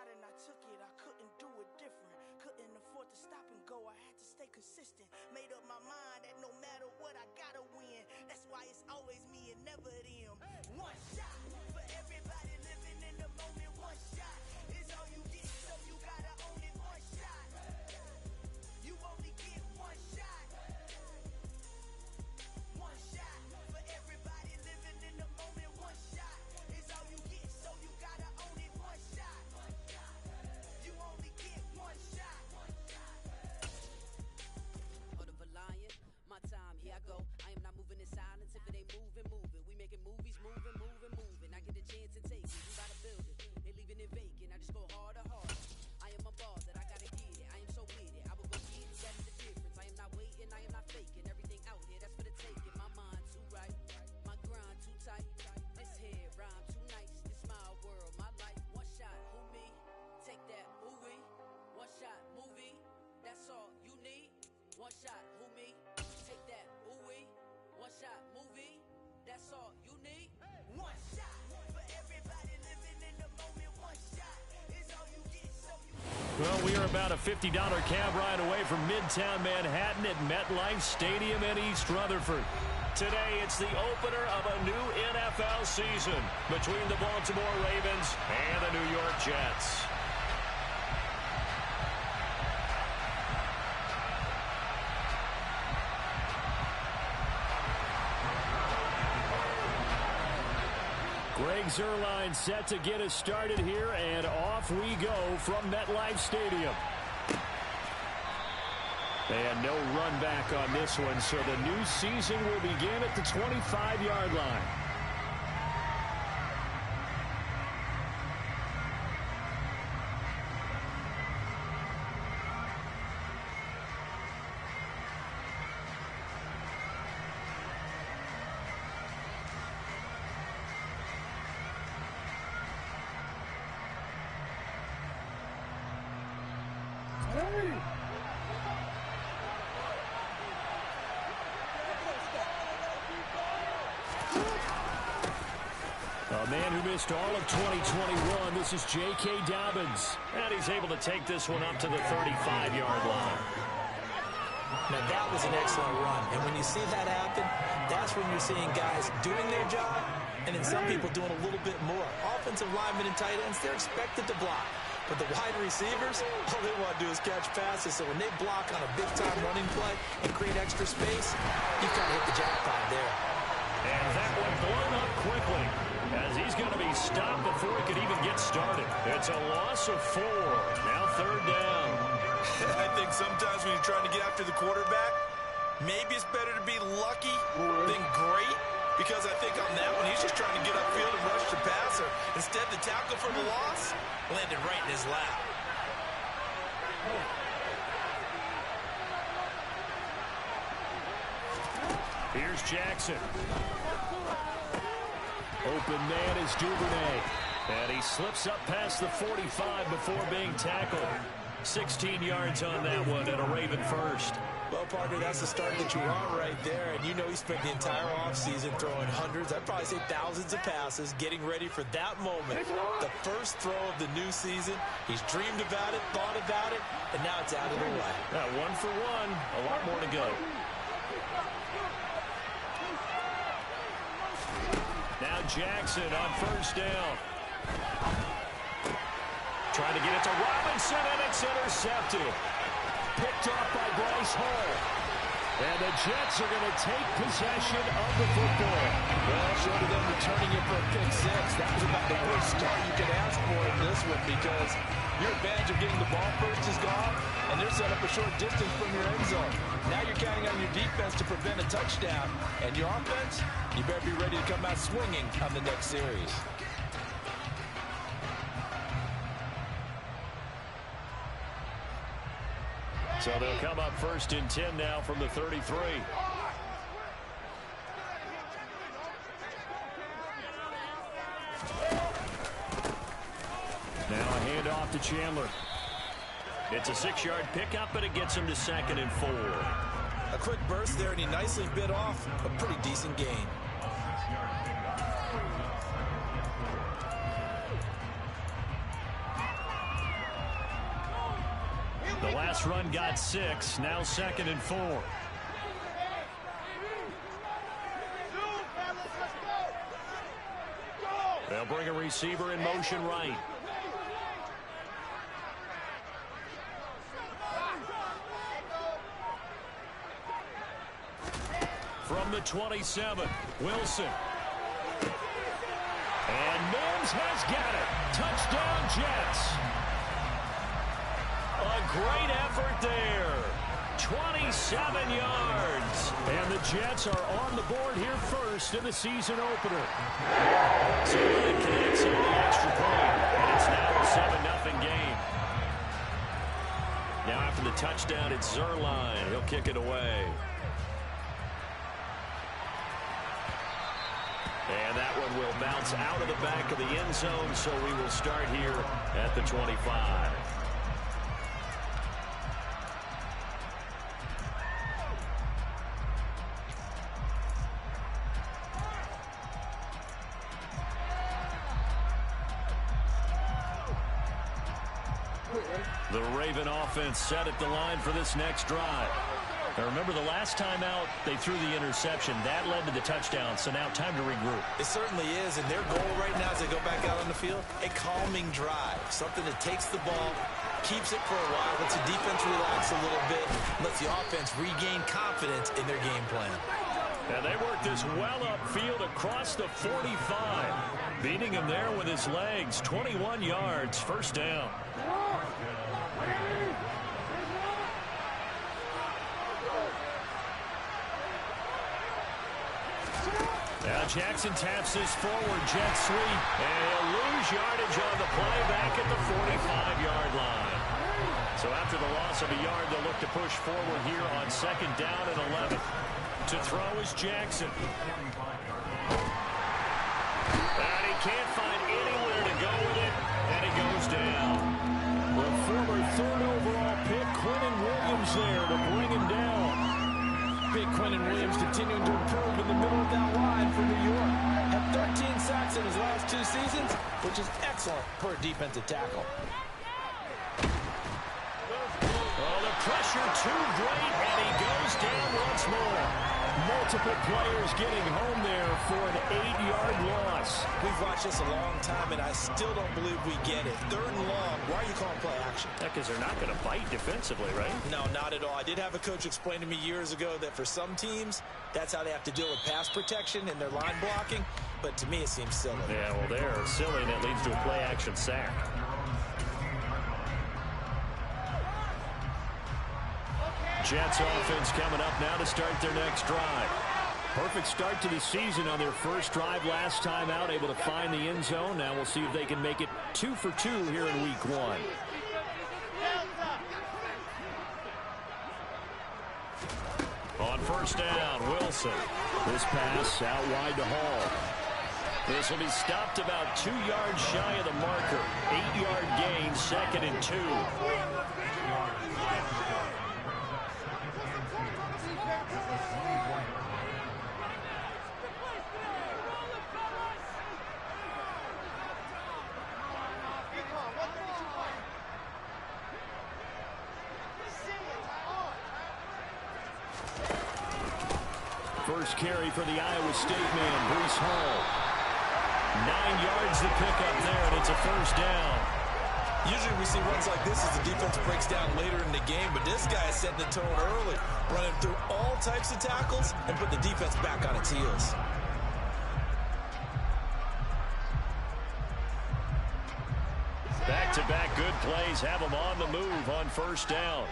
shot and I took it, I couldn't do it different. Couldn't afford to stop and go, I had to stay consistent. Made up my mind that no matter what, I gotta win. That's why it's always me and never them. One shot for everybody living in the moment. One shot is all you get, so you gotta own it. One shot, you only get one shot. One shot for everybody living in the moment. One shot is all you get, so you gotta own it. One shot, you only get one shot. Heart of a lion, my time, here I go. I am not moving in silence. If it ain't moving, move it. We making movies, moving, moving, moving. I get a chance to take it. We gotta build it. They leaving it vacant. I just go harder, harder. I am a boss that I gotta get it. I am so with it. I will go get it. That's the difference. I am not waiting. I am not faking. Everything out here, that's for the taking. My mind too right. My grind too tight. This head rhyme too nice. This my world, my life. One shot, who me? Take that, movie. One shot, movie. That's all you need. One shot, who me? Take that, ooh-wee. One shot, movie. That's all you need. One shot for everybody living in the moment. One shot is all you get, so you... Well, we are about a $50 cab ride away from Midtown Manhattan at MetLife Stadium in East Rutherford. Today, it's the opener of a new NFL season between the Baltimore Ravens and the New York Jets. Greg Zuerlein set to get us started here, and off we go from MetLife Stadium. And no run back on this one, so the new season will begin at the 25-yard line. A man who missed all of 2021, this is J.K. Dobbins. And he's able to take this one up to the 35-yard line. Now, that was an excellent run. And when you see that happen, that's when you're seeing guys doing their job and then some people doing a little bit more. Offensive linemen and tight ends, they're expected to block. But the wide receivers, all they want to do is catch passes. So when they block on a big-time running play and create extra space, you've got to hit the jackpot there. And that one blown up quickly, as he's going to be stopped before he could even get started. It's a loss of 4. Now third down. I think sometimes when you're trying to get after the quarterback, maybe it's better to be lucky than great. Because I think on that one, he's just trying to get upfield and rush the passer. Instead, the tackle for the loss landed right in his lap. Here's Jackson. Open man is Duvernay. And he slips up past the 45 before being tackled. 16 yards on that one and a Raven first. Well, partner, that's the start that you want right there. And you know he spent the entire offseason throwing hundreds, I'd probably say thousands of passes, getting ready for that moment. The first throw of the new season. He's dreamed about it, thought about it, and now it's out of the way. Now, 1 for 1, a lot more to go. Now Jackson on first down. Trying to get it to Robinson, and it's intercepted. Picked off by Bryce Hall. And the Jets are going to take possession of the football. Well, short of them returning it for a pick six, that was about the worst start you could ask for in this one, because your advantage of getting the ball first is gone, and they're set up a short distance from your end zone. Now you're counting on your defense to prevent a touchdown, and your offense, you better be ready to come out swinging on the next series. So they'll come up first and 10 now from the 33. Now a handoff to Chandler. It's a 6-yard pickup, but it gets him to 2nd and 4. A quick burst there, and he nicely bit off a pretty decent gain. The last run got 6. Now 2nd and 4. They'll bring a receiver in motion right. From the 27, Wilson. And Mims has got it. Touchdown, Jets. A great effort there. 27 yards. And the Jets are on the board here first in the season opener. So that connects on the extra point. And it's now a 7-0 game. Now after the touchdown, it's Zerline. He'll kick it away. And that one will bounce out of the back of the end zone, so we will start here at the 25. The Raven offense set at the line for this next drive. Now remember, the last time out, they threw the interception. That led to the touchdown, so now time to regroup. It certainly is, and their goal right now as they go back out on the field, a calming drive, something that takes the ball, keeps it for a while, lets the defense relax a little bit, lets the offense regain confidence in their game plan. And they work this well upfield across the 45. Beating him there with his legs. 21 yards, first down. Now Jackson taps this forward, jet sweep, and he'll lose yardage on the play back at the 45-yard line. So after the loss of a yard, they'll look to push forward here on 2nd down and 11. To throw is Jackson. And he can't find anywhere to go with it, and he goes down. The former 3rd overall pick, Quentin Williams there to bring him down. Big Quentin Williams continuing to improve in the middle of that line for New York. Had 13 sacks in his last 2 seasons, which is excellent for a defensive tackle. Oh, the pressure too great, and he goes down once more. Multiple players getting home there for an 8-yard loss. We've watched this a long time, and I still don't believe we get it. 3rd and long, why are you calling play action? Yeah, because they're not going to fight defensively, right? No, not at all. I did have a coach explain to me years ago that for some teams, that's how they have to deal with pass protection and their line blocking. But to me, it seems silly. Yeah, well, they're silly, and it leads to a play-action sack. Jets offense coming up now to start their next drive. Perfect start to the season on their first drive last time out, able to find the end zone. Now we'll see if they can make it 2 for 2 here in week 1. On 1st down, Wilson. This pass out wide to Hall. This will be stopped about 2 yards shy of the marker. 8-yard gain, 2nd and 2. First carry for the Iowa State man, Breece Hall. 9 yards to pick up there, and it's a 1st down. Usually we see runs like this as the defense breaks down later in the game, but this guy is setting the tone early, running through all types of tackles and put the defense back on its heels. Back-to-back good plays have them on the move on 1st down.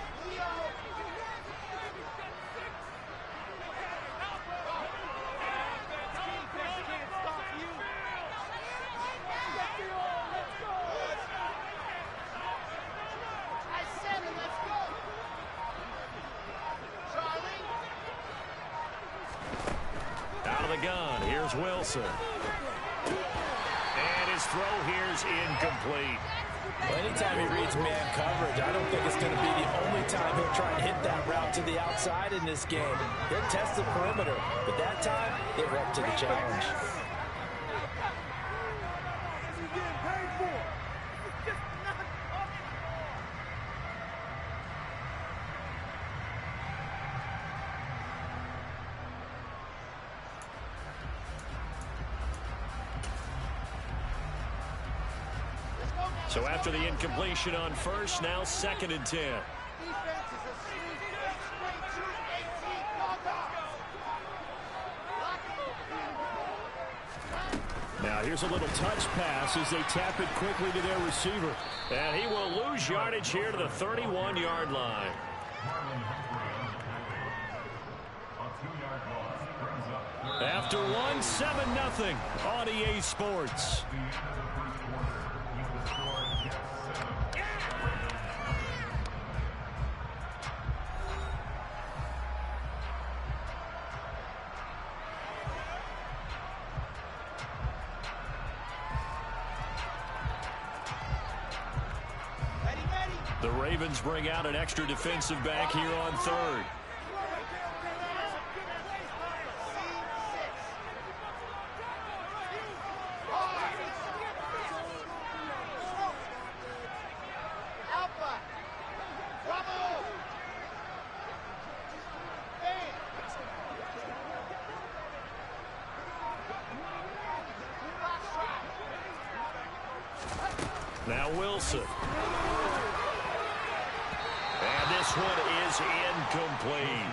Gun. Here's Wilson. And his throw here's incomplete. Well, anytime he reads man coverage, I don't think it's going to be the only time he'll try and hit that route to the outside in this game. He'll test the perimeter, but that time, they were up to the challenge. So after the incompletion on first, now 2nd and 10. Now here's a little touch pass as they tap it quickly to their receiver. And he will lose yardage here to the 31-yard line. After one, 7-0 on EA Sports. The Ravens bring out an extra defensive back here on 3rd. Now Wilson. And this one is incomplete.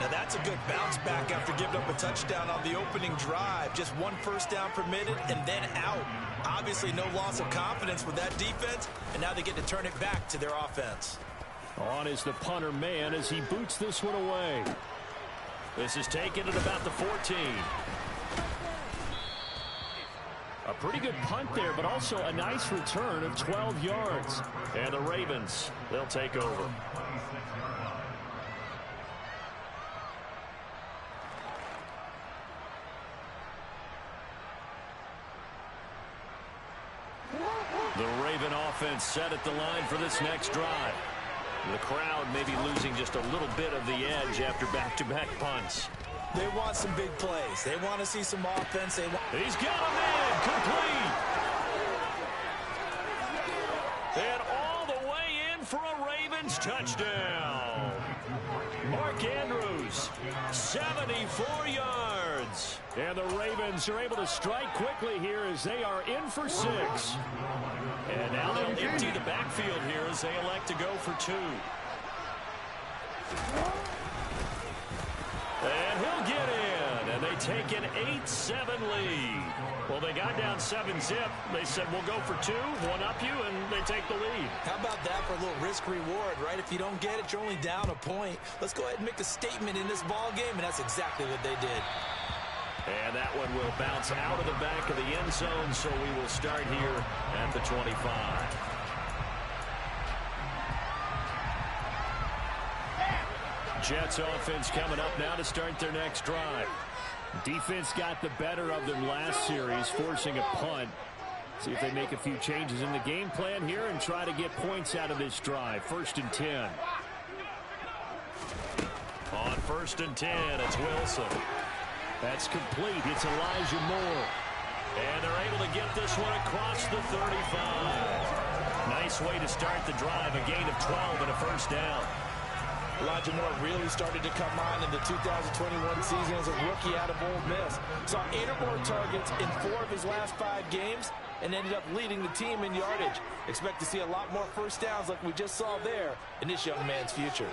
Now that's a good bounce back after giving up a touchdown on the opening drive. Just 1 first down permitted and then out. Obviously no loss of confidence with that defense, and now they get to turn it back to their offense. On is the punter man as he boots this one away. This is taken at about the 14. A pretty good punt there, but also a nice return of 12 yards. And the Ravens, they'll take over. The Raven offense set at the line for this next drive. The crowd may be losing just a little bit of the edge after back-to-back punts. They want some big plays. They want to see some offense. He's got him in, complete. And all the way in for a Ravens touchdown. Mark Andrews, 74 yards. And the Ravens are able to strike quickly here as they are in for 6. And now they'll empty the backfield here as they elect to go for 2. And he'll get in, and they take an 8-7 lead. Well, they got down 7-zip. They said, we'll go for 2, one-up you, and they take the lead. How about that for a little risk-reward, right? If you don't get it, you're only down a point. Let's go ahead and make a statement in this ball game, and that's exactly what they did. And that one will bounce out of the back of the end zone, so we will start here at the 25. Jets offense coming up now to start their next drive. Defense got the better of them last series, forcing a punt. See if they make a few changes in the game plan here and try to get points out of this drive. 1st and 10. On 1st and 10, it's Wilson. That's complete. It's Elijah Moore. And they're able to get this one across the 35. Nice way to start the drive. A gain of 12 and a first down. Elijah Moore really started to come on in the 2021 season as a rookie out of Ole Miss. Saw 8 or more targets in 4 of his last 5 games and ended up leading the team in yardage. Expect to see a lot more first downs like we just saw there in this young man's future.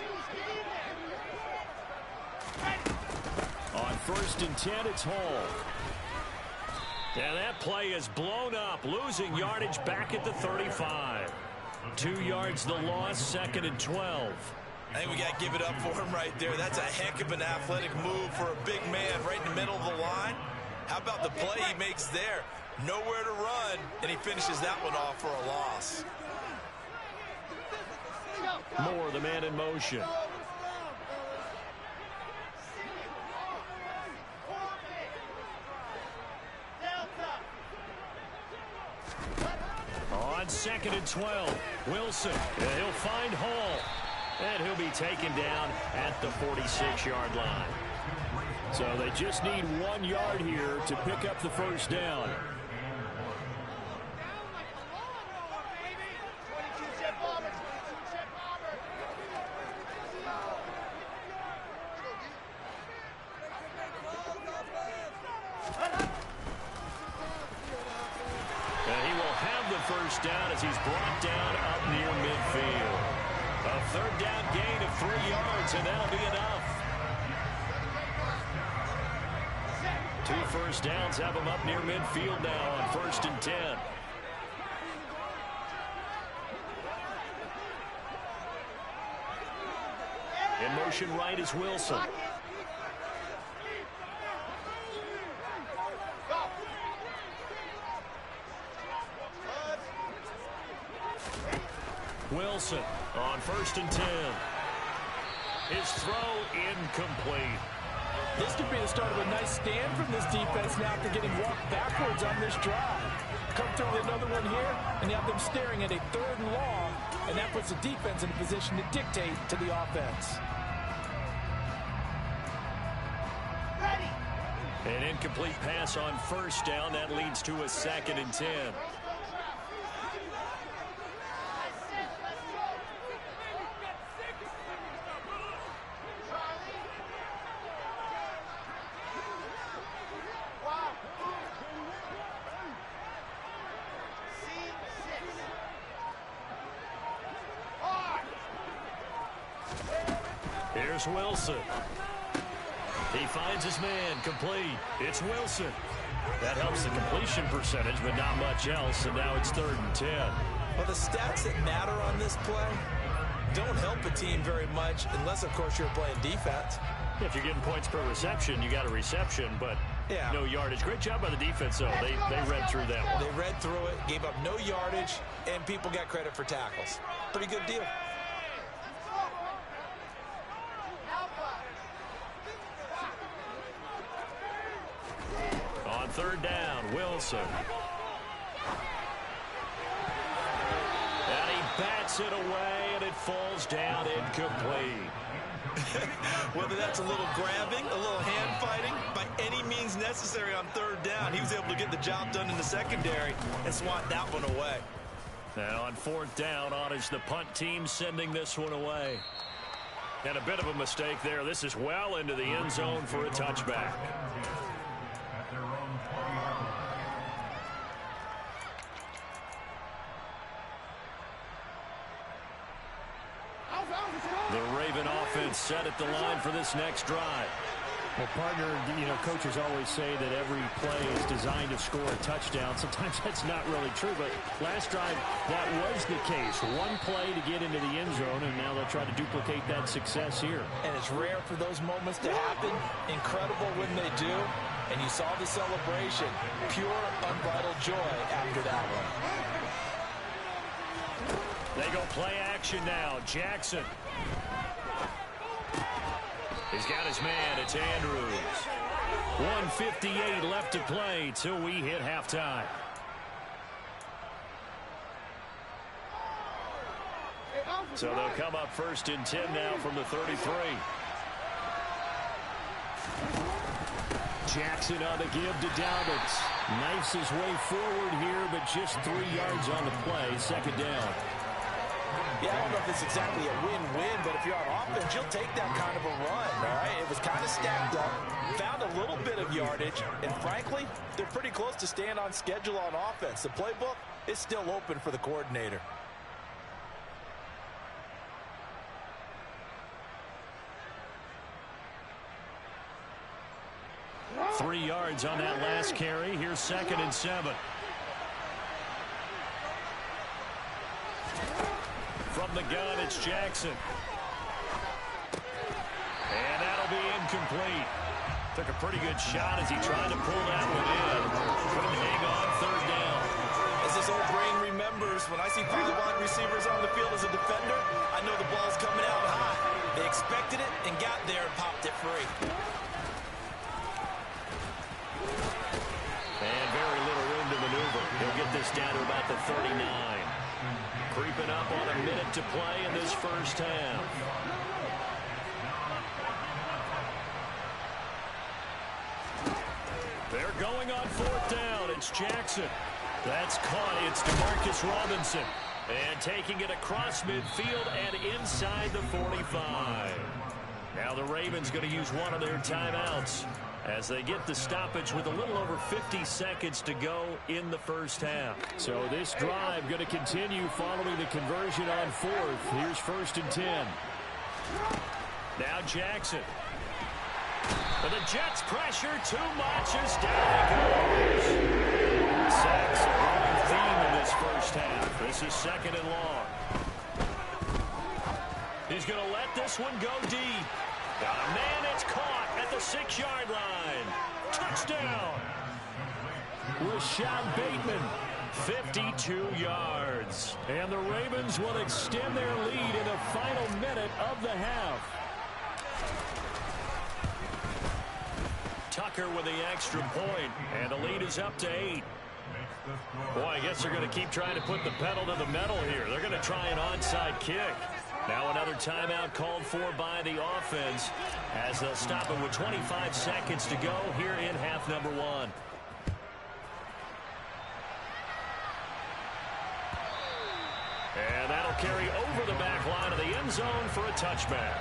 On 1st and 10, it's Hall. And that play is blown up, losing yardage back at the 35. 2 yards the loss, 2nd and 12. I think we got to give it up for him right there. That's a heck of an athletic move for a big man right in the middle of the line. How about the play he makes there? Nowhere to run, and he finishes that one off for a loss. Moore, the man in motion. On 2nd and 12, Wilson, and he'll find Hall. And he'll be taken down at the 46-yard line. So they just need 1 yard here to pick up the first down. first down as he's brought down up near midfield. A third down gain of 3 yards, and that'll be enough. 2 first downs have him up near midfield now on 1st and 10. In motion right is Wilson. Wilson on 1st and 10. His throw incomplete. This could be the start of a nice stand from this defense now after getting walked backwards on this drive. Come through with another one here, and you have them staring at a 3rd and long, and that puts the defense in a position to dictate to the offense. An incomplete pass on 1st down. That leads to a 2nd and 10. Here's Wilson. He finds his man, complete. It's Wilson. That helps the completion percentage, but not much else, and now it's 3rd and 10. Well, the stats that matter on this play don't help a team very much unless, of course, you're playing defense. If you're getting points per reception, you got a reception, but no yardage. Great job by the defense, though. They read through that one. They read through it, gave up no yardage, and people got credit for tackles. Pretty good deal. On 3rd down, Wilson. And he bats it away, and it falls down incomplete. Whether that's a little grabbing, a little hand fighting, by any means necessary on 3rd down, he was able to get the job done in the secondary and swat that one away. Now on 4th down, on is the punt team sending this one away. And a bit of a mistake there. This is well into the end zone for a touchback. The Raven offense set at the line for this next drive. Well, partner, coaches always say that every play is designed to score a touchdown. Sometimes that's not really true, but last drive, that was the case. One play to get into the end zone, and now they'll try to duplicate that success here. And it's rare for those moments to happen. Incredible when they do. And you saw the celebration. Pure, unbridled joy after that one. They go play action now. Jackson. He's got his man. It's Andrews. 1:58 left to play till we hit halftime. So they'll come up 1st and 10 now from the 33. Jackson on the give to Dobbins. Knifes his way forward here, but just 3 yards on the play. 2nd down. Yeah, I don't know if it's exactly a win-win, but if you're on offense, you'll take that kind of a run, all right? It was kind of stacked up, found a little bit of yardage, and frankly, they're pretty close to staying on schedule on offense. The playbook is still open for the coordinator. Three yards on that last carry. Here's 2nd and 7. From the gun, it's Jackson. And that'll be incomplete. Took a pretty good shot as he tried to pull that one in. Couldn't hang on 3rd down. As this old brain remembers, when I see 5 wide receivers on the field as a defender, I know the ball's coming out high. They expected it and got there and popped it free. And very little room to maneuver. He'll get this down to about the 39. Creeping up on a minute to play in this first half. They're going on 4th down. It's Jackson. That's caught. It's DeMarcus Robinson. And taking it across midfield and inside the 45. Now the Ravens going to use one of their timeouts. as they get the stoppage with a little over 50 seconds to go in the first half. So this drive going to continue following the conversion on fourth. Here's 1st and 10. Now Jackson. But the Jets pressure too much as down he goes. Sacks a growing theme in this first half. This is 2nd and long. He's going to let this one go deep. Man, it's caught at the 6-yard line. Touchdown. Rashad Bateman, 52 yards. And the Ravens will extend their lead in the final minute of the half. Tucker with the extra point, and the lead is up to 8. Boy, I guess they're going to keep trying to put the pedal to the metal here. They're going to try an onside kick. Now another timeout called for by the offense as they'll stop it with 25 seconds to go here in half number 1. And that'll carry over the back line of the end zone for a touchback.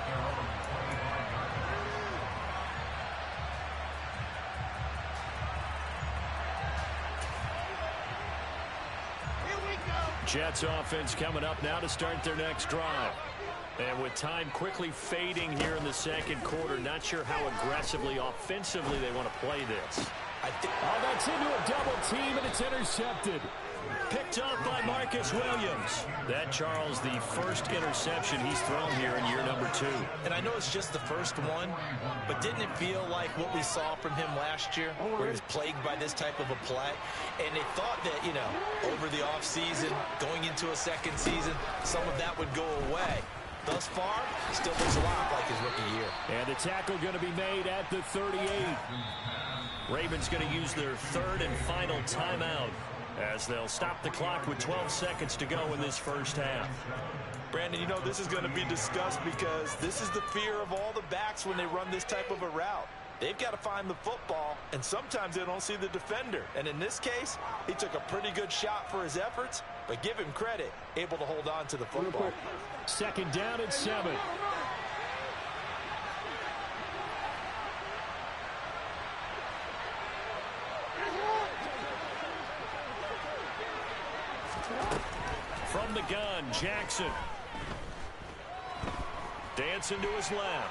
Jets offense coming up now to start their next drive. And with time quickly fading here in the second quarter, not sure how aggressively, offensively they want to play this. That's into a double team, and it's intercepted. Picked up by Marcus Williams. That, Charles, the first interception he's thrown here in year number 2. And I know it's just the first one, but didn't it feel like what we saw from him last year, where he was plagued by this type of a play? And they thought that, you know, over the offseason, going into a second season, some of that would go away. Thus far, still looks a lot like his rookie year. And the tackle going to be made at the 38. Ravens going to use their 3rd and final timeout as they'll stop the clock with 12 seconds to go in this first half. Brandon, you know, this is going to be discussed because this is the fear of all the backs when they run this type of a route. They've got to find the football, and sometimes they don't see the defender. And in this case, he took a pretty good shot for his efforts, but give him credit, able to hold on to the football. 2nd down and 7. From the gun, Jackson. Dancing to his left.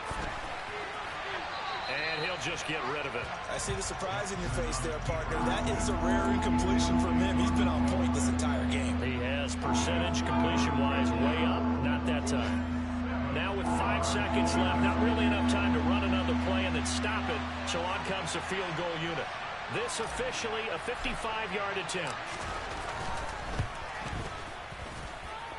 And he'll just get rid of it. I see the surprise in your face there, partner. That is a rare incompletion from him. He's been on point this entire game. He has percentage completion-wise way up. Not that time. Now with 5 seconds left, not really enough time to run another play and then stop it. So on comes the field goal unit. This officially a 55-yard attempt.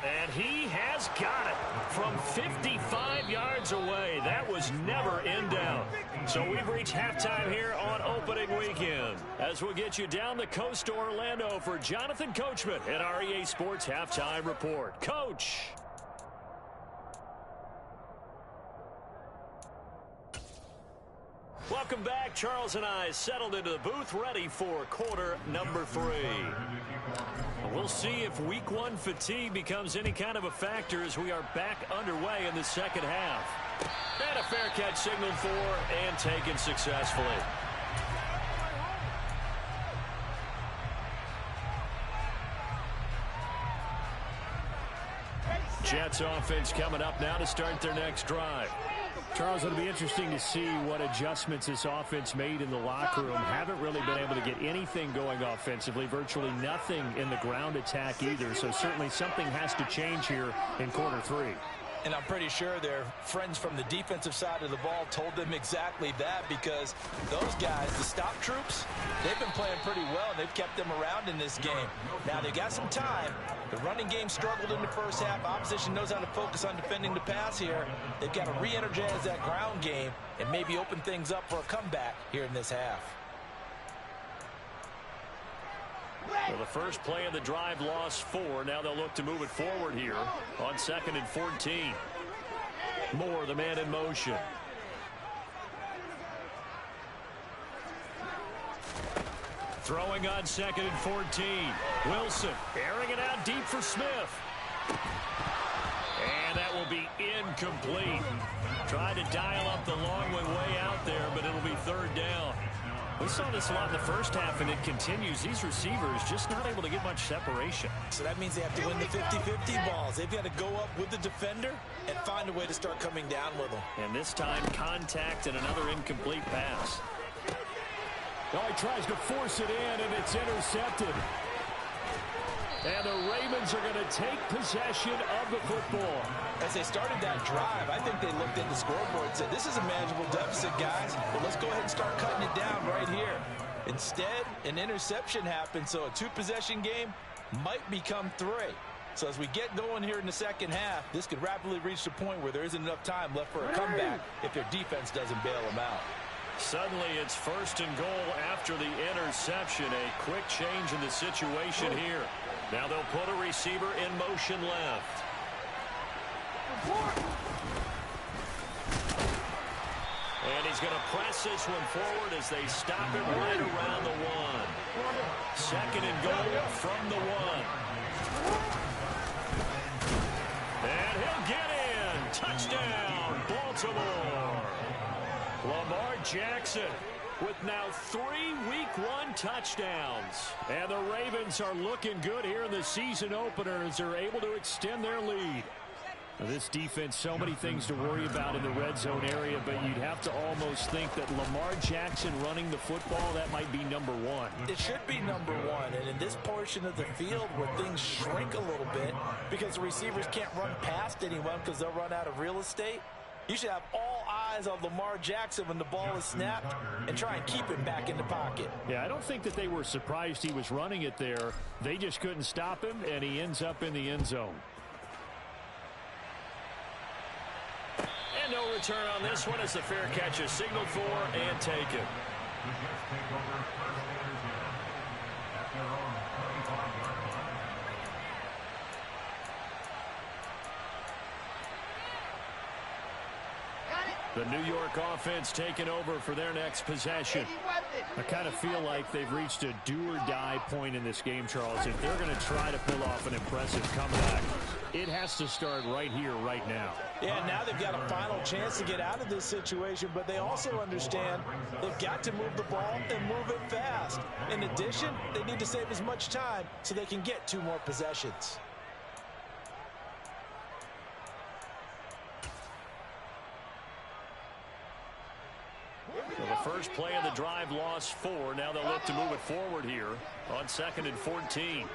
And he has got it from 55 yards away. That was never in doubt. So we've reached halftime here on opening weekend. As we'll get you down the coast to Orlando for Jonathan Coachman at our EA Sports Halftime Report. Coach. Welcome back. Charles and I settled into the booth, ready for quarter number 3. We'll see if week 1 fatigue becomes any kind of a factor as we are back underway in the second half. And a fair catch signaled for and taken successfully. Jets offense coming up now to start their next drive. Charles, it'll be interesting to see what adjustments this offense made in the locker room. Haven't really been able to get anything going offensively, virtually nothing in the ground attack either. So certainly something has to change here in quarter 3. And I'm pretty sure their friends from the defensive side of the ball told them exactly that, because those guys, the stop troops, they've been playing pretty well, and they've kept them around in this game. Now, they got some time. The running game struggled in the first half. Opposition knows how to focus on defending the pass here. They've got to re-energize that ground game and maybe open things up for a comeback here in this half. Well, the first play of the drive lost 4. Now they'll look to move it forward here on 2nd and 14. Moore, the man in motion. Throwing on 2nd and 14. Wilson airing it out deep for Smith. And that will be incomplete. Tried to dial up the long one way out there, but it'll be third down. We saw this a lot in the first half, and it continues. These receivers just not able to get much separation. So that means they have to win the 50-50 balls. They've got to go up with the defender and find a way to start coming down with them. And this time, contact and another incomplete pass. Oh, he tries to force it in, and it's intercepted. And the Ravens are going to take possession of the football. As they started that drive, I think they looked at the scoreboard and said, this is a manageable deficit, guys, but let's go ahead and start cutting it down right here. Instead, an interception happened, so a two-possession game might become three. So as we get going here in the second half, this could rapidly reach the point where there isn't enough time left for a comeback if their defense doesn't bail them out. Suddenly, it's first and goal after the interception. A quick change in the situation here. Now they'll put a receiver in motion left. And he's going to press this one forward as they stop him right around the one. Second and goal from the one. And he'll get in. Touchdown, Baltimore. Lamar Jackson with now 3 Week 1 touchdowns. And the Ravens are looking good here in the season opener as they're able to extend their lead. Now, this defense, so many things to worry about in the red zone area, but you'd have to almost think that Lamar Jackson running the football, that might be number one. It should be number one, and in this portion of the field where things shrink a little bit because the receivers can't run past anyone because they'll run out of real estate, you should have all eyes on Lamar Jackson when the ball is snapped and try and keep him back in the pocket. Yeah, I don't think that they were surprised he was running it there. They just couldn't stop him, and he ends up in the end zone. And no return on this one as the fair catch is signaled for and taken. The New York offense taking over for their next possession. I kind of feel like they've reached a do-or-die point in this game, Charles. If they're going to try to pull off an impressive comeback, it has to start right here, right now. Yeah, now they've got a final chance to get out of this situation, but they also understand they've got to move the ball and move it fast. In addition, they need to save as much time so they can get 2 more possessions. Well, the first play of the drive lost 4. Now they'll look to move it forward here on 2nd and 14.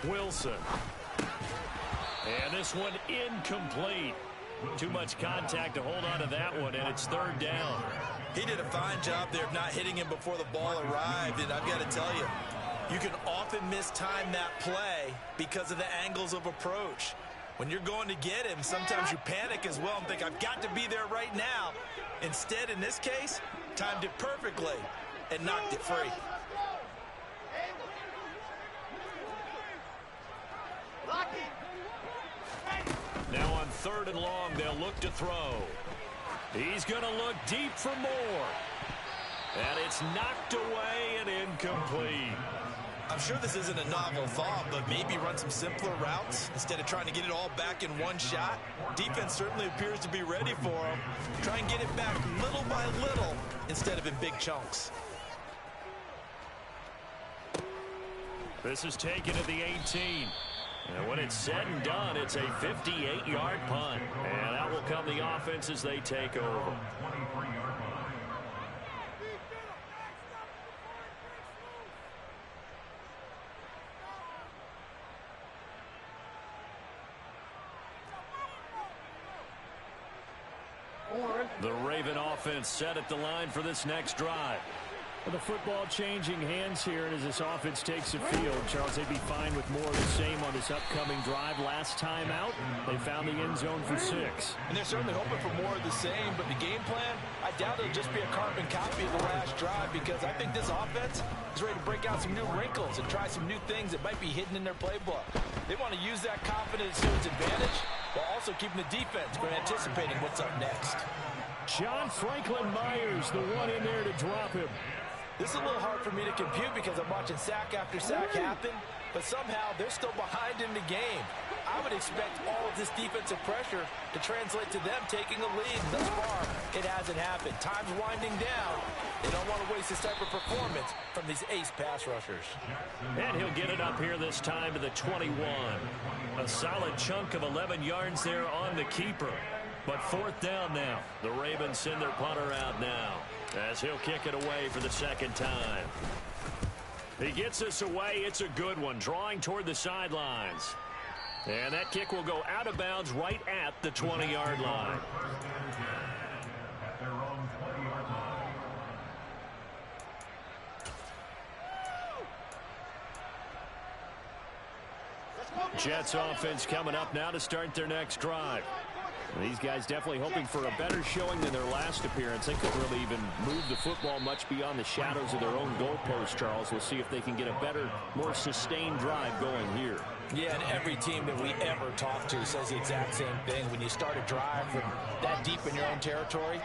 Wilson. And this one incomplete. Too much contact to hold on to that one, and it's 3rd down. He did a fine job there of not hitting him before the ball arrived, and I've got to tell you, you can often mistime that play because of the angles of approach. When you're going to get him, sometimes you panic as well and think, I've got to be there right now. Instead, in this case, timed it perfectly and knocked it free. Now on 3rd and long, they'll look to throw. He's going to look deep for more. And it's knocked away and incomplete. I'm sure this isn't a novel thought, but maybe run some simpler routes instead of trying to get it all back in one shot. Defense certainly appears to be ready for him. Try and get it back little by little instead of in big chunks. This is taken at the 18. And when it's said and done, it's a 58-yard punt. And out will come the offense as they take over. The Raven offense set at the line for this next drive. Well, the football changing hands here, and as this offense takes the field, Charles, they'd be fine with more of the same on this upcoming drive. Last time out, they found the end zone for 6. And they're certainly hoping for more of the same, but the game plan, I doubt it'll just be a carbon copy of the last drive because I think this offense is ready to break out some new wrinkles and try some new things that might be hidden in their playbook. They want to use that confidence to its advantage while also keeping the defense from anticipating what's up next. John Franklin Myers, the one in there to drop him. This is a little hard for me to compute because I'm watching sack after sack happen, but somehow they're still behind in the game. I would expect all of this defensive pressure to translate to them taking a lead. Thus far, it hasn't happened. Time's winding down. They don't want to waste this type of performance from these ace pass rushers. And he'll get it up here this time to the 21. A solid chunk of 11 yards there on the keeper. But fourth down now. The Ravens send their punter out now as he'll kick it away for the second time. He gets this away. It's a good one, drawing toward the sidelines. And that kick will go out of bounds right at the 20-yard line. Jets offense coming up now to start their next drive. These guys definitely hoping for a better showing than their last appearance. They couldn't really even move the football much beyond the shadows of their own goalpost, Charles. We'll see if they can get a better, more sustained drive going here. Yeah, and every team that we ever talk to says the exact same thing. When you start a drive from that deep in your own territory,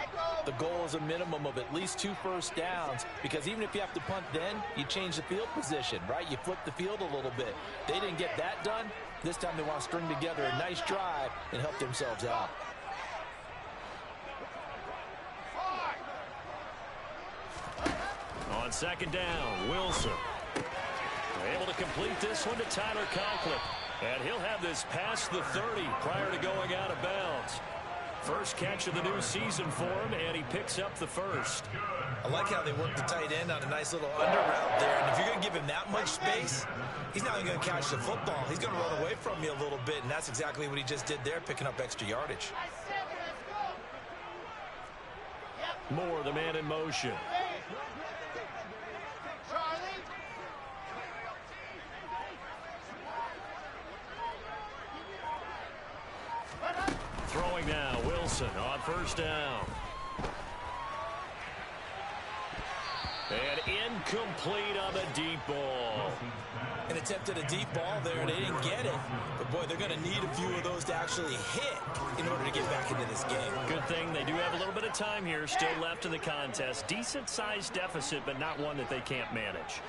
the goal is a minimum of at least 2 first downs, because even if you have to punt then, you change the field position, right? You flip the field a little bit. They didn't get that done. This time they want to string together a nice drive and help themselves out. On second down, Wilson. Able to complete this one to Tyler Conklin. And he'll have this past the 30 prior to going out of bounds. First catch of the new season for him, and he picks up the first. I like how they work the tight end on a nice little under route there. And if you're going to give him that much space, he's not even going to catch the football. He's going to run away from you a little bit, and that's exactly what he just did there, picking up extra yardage. Moore, the man in motion. Throwing now, Wilson on first down. And incomplete on the deep ball. An attempt at a deep ball there, and they didn't get it. But, boy, they're going to need a few of those to actually hit in order to get back into this game. Good thing they do have a little bit of time here still left in the contest. Decent-sized deficit, but not one that they can't manage.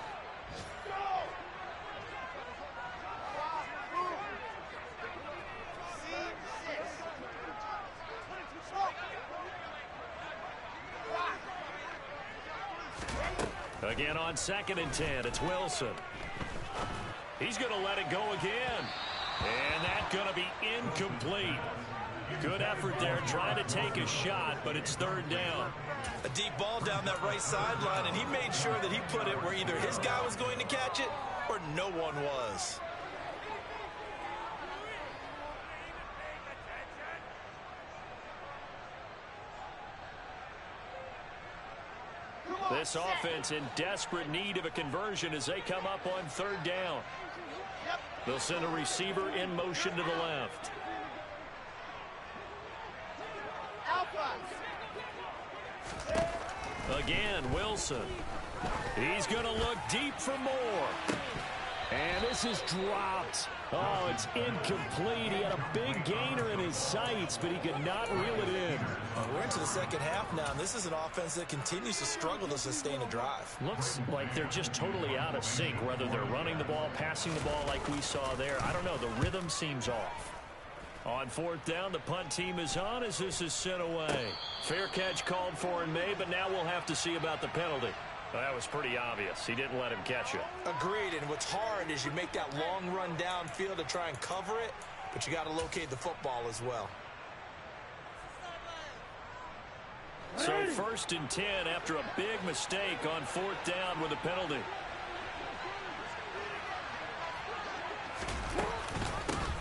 Again on 2nd and 10, it's Wilson. He's going to let it go again. And that's going to be incomplete. Good effort there, trying to take a shot, but it's third down. A deep ball down that right sideline, and he made sure that he put it where either his guy was going to catch it or no one was. This offense in desperate need of a conversion as they come up on third down. They'll send a receiver in motion to the left. Again, Wilson. He's going to look deep for more. And this is dropped. Oh, it's incomplete. He had a big gainer in his sights, but he could not reel it in. We're into the second half now, and this is an offense that continues to struggle to sustain a drive. Looks like they're just totally out of sync, whether they're running the ball, passing the ball like we saw there. I don't know. The rhythm seems off. On fourth down, the punt team is on as this is sent away. Fair catch called for and made, but now we'll have to see about the penalty. Well, that was pretty obvious. He didn't let him catch it. Agreed, and what's hard is you make that long run downfield to try and cover it, but you got to locate the football as well. So 1st and 10 after a big mistake on fourth down with a penalty.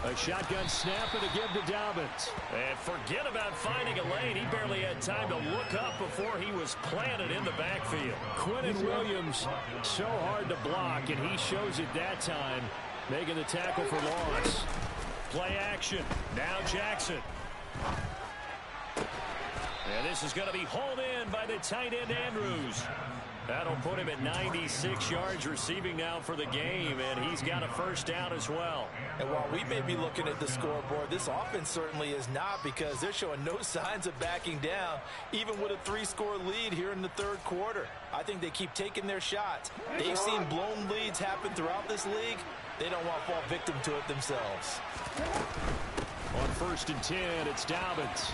A shotgun snap and a give to Dobbins. And forget about finding a lane. He barely had time to look up before he was planted in the backfield. Quinnen Williams, so hard to block, and he shows it that time, making the tackle for loss. Play action. Now Jackson. And this is going to be hauled in by the tight end Andrews. That'll put him at 96 yards receiving now for the game, and he's got a first down as well. And while we may be looking at the scoreboard, this offense certainly is not, because they're showing no signs of backing down, even with a 3-score lead here in the third quarter. I think they keep taking their shots. They've seen blown leads happen throughout this league. They don't want to fall victim to it themselves. On 1st and 10, it's Dobbins.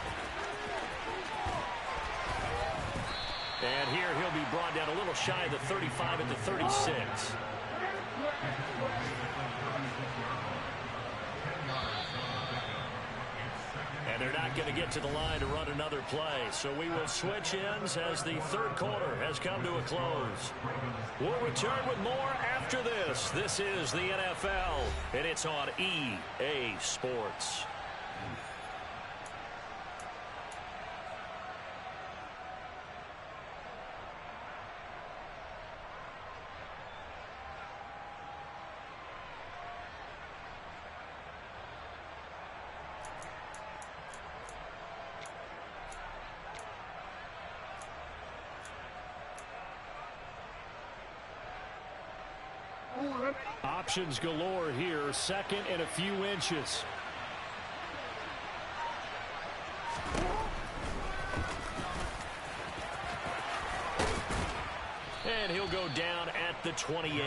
And here he'll be brought down a little shy of the 35 at the 36. And they're not going to get to the line to run another play. So we will switch ends as the third quarter has come to a close. We'll return with more after this. This is the NFL, and it's on EA Sports. Options galore here. Second and a few inches. And he'll go down at the 28.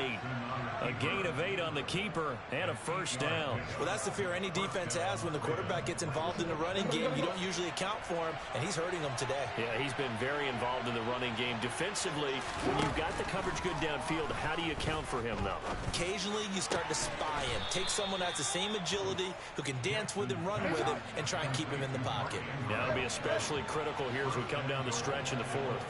A gain of 8 on the keeper and a first down. Well, that's the fear any defense has when the quarterback gets involved in the running game. You don't usually account for him, and he's hurting them today. Yeah, he's been very involved in the running game. Defensively, when you've got the coverage good downfield, how do you account for him, though? Occasionally, you start to spy him. Take someone that's the same agility, who can dance with him, run with him, and try and keep him in the pocket. Yeah, that'll be especially critical here as we come down the stretch in the fourth.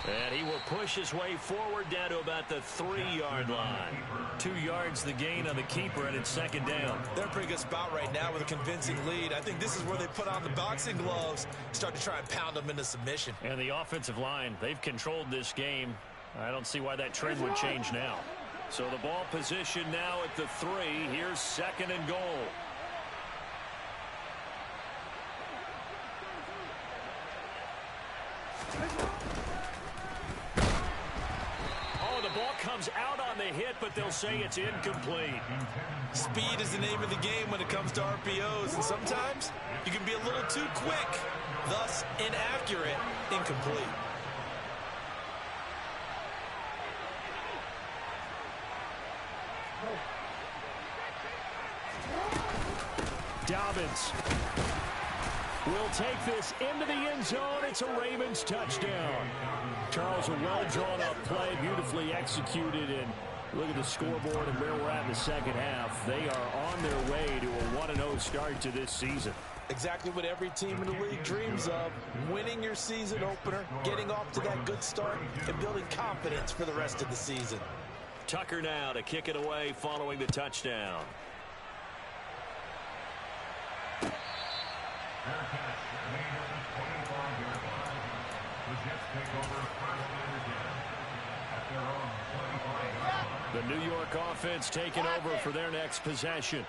And he will push his way forward down to about the 3-yard line. 2 yards the gain on the keeper, and it's second down. They're in a pretty good spot right now with a convincing lead. I think this is where they put on the boxing gloves, start to try and pound them into submission. And the offensive line, they've controlled this game. I don't see why that trend would change now. So the ball position now at the 3. Here's second and goal. Oh, the ball comes out on the hit, but they'll say it's incomplete. Speed is the name of the game when it comes to RPOs, and sometimes you can be a little too quick, thus inaccurate, incomplete. Dobbins will take this into the end zone. It's a Ravens touchdown. Charles, a well-drawn-up play, beautifully executed, and look at the scoreboard and where we're at in the second half. They are on their way to a 1-0 start to this season. Exactly what every team in the league dreams of, winning your season opener, getting off to that good start, and building confidence for the rest of the season. Tucker now to kick it away following the touchdown. The New York offense taking over for their next possession.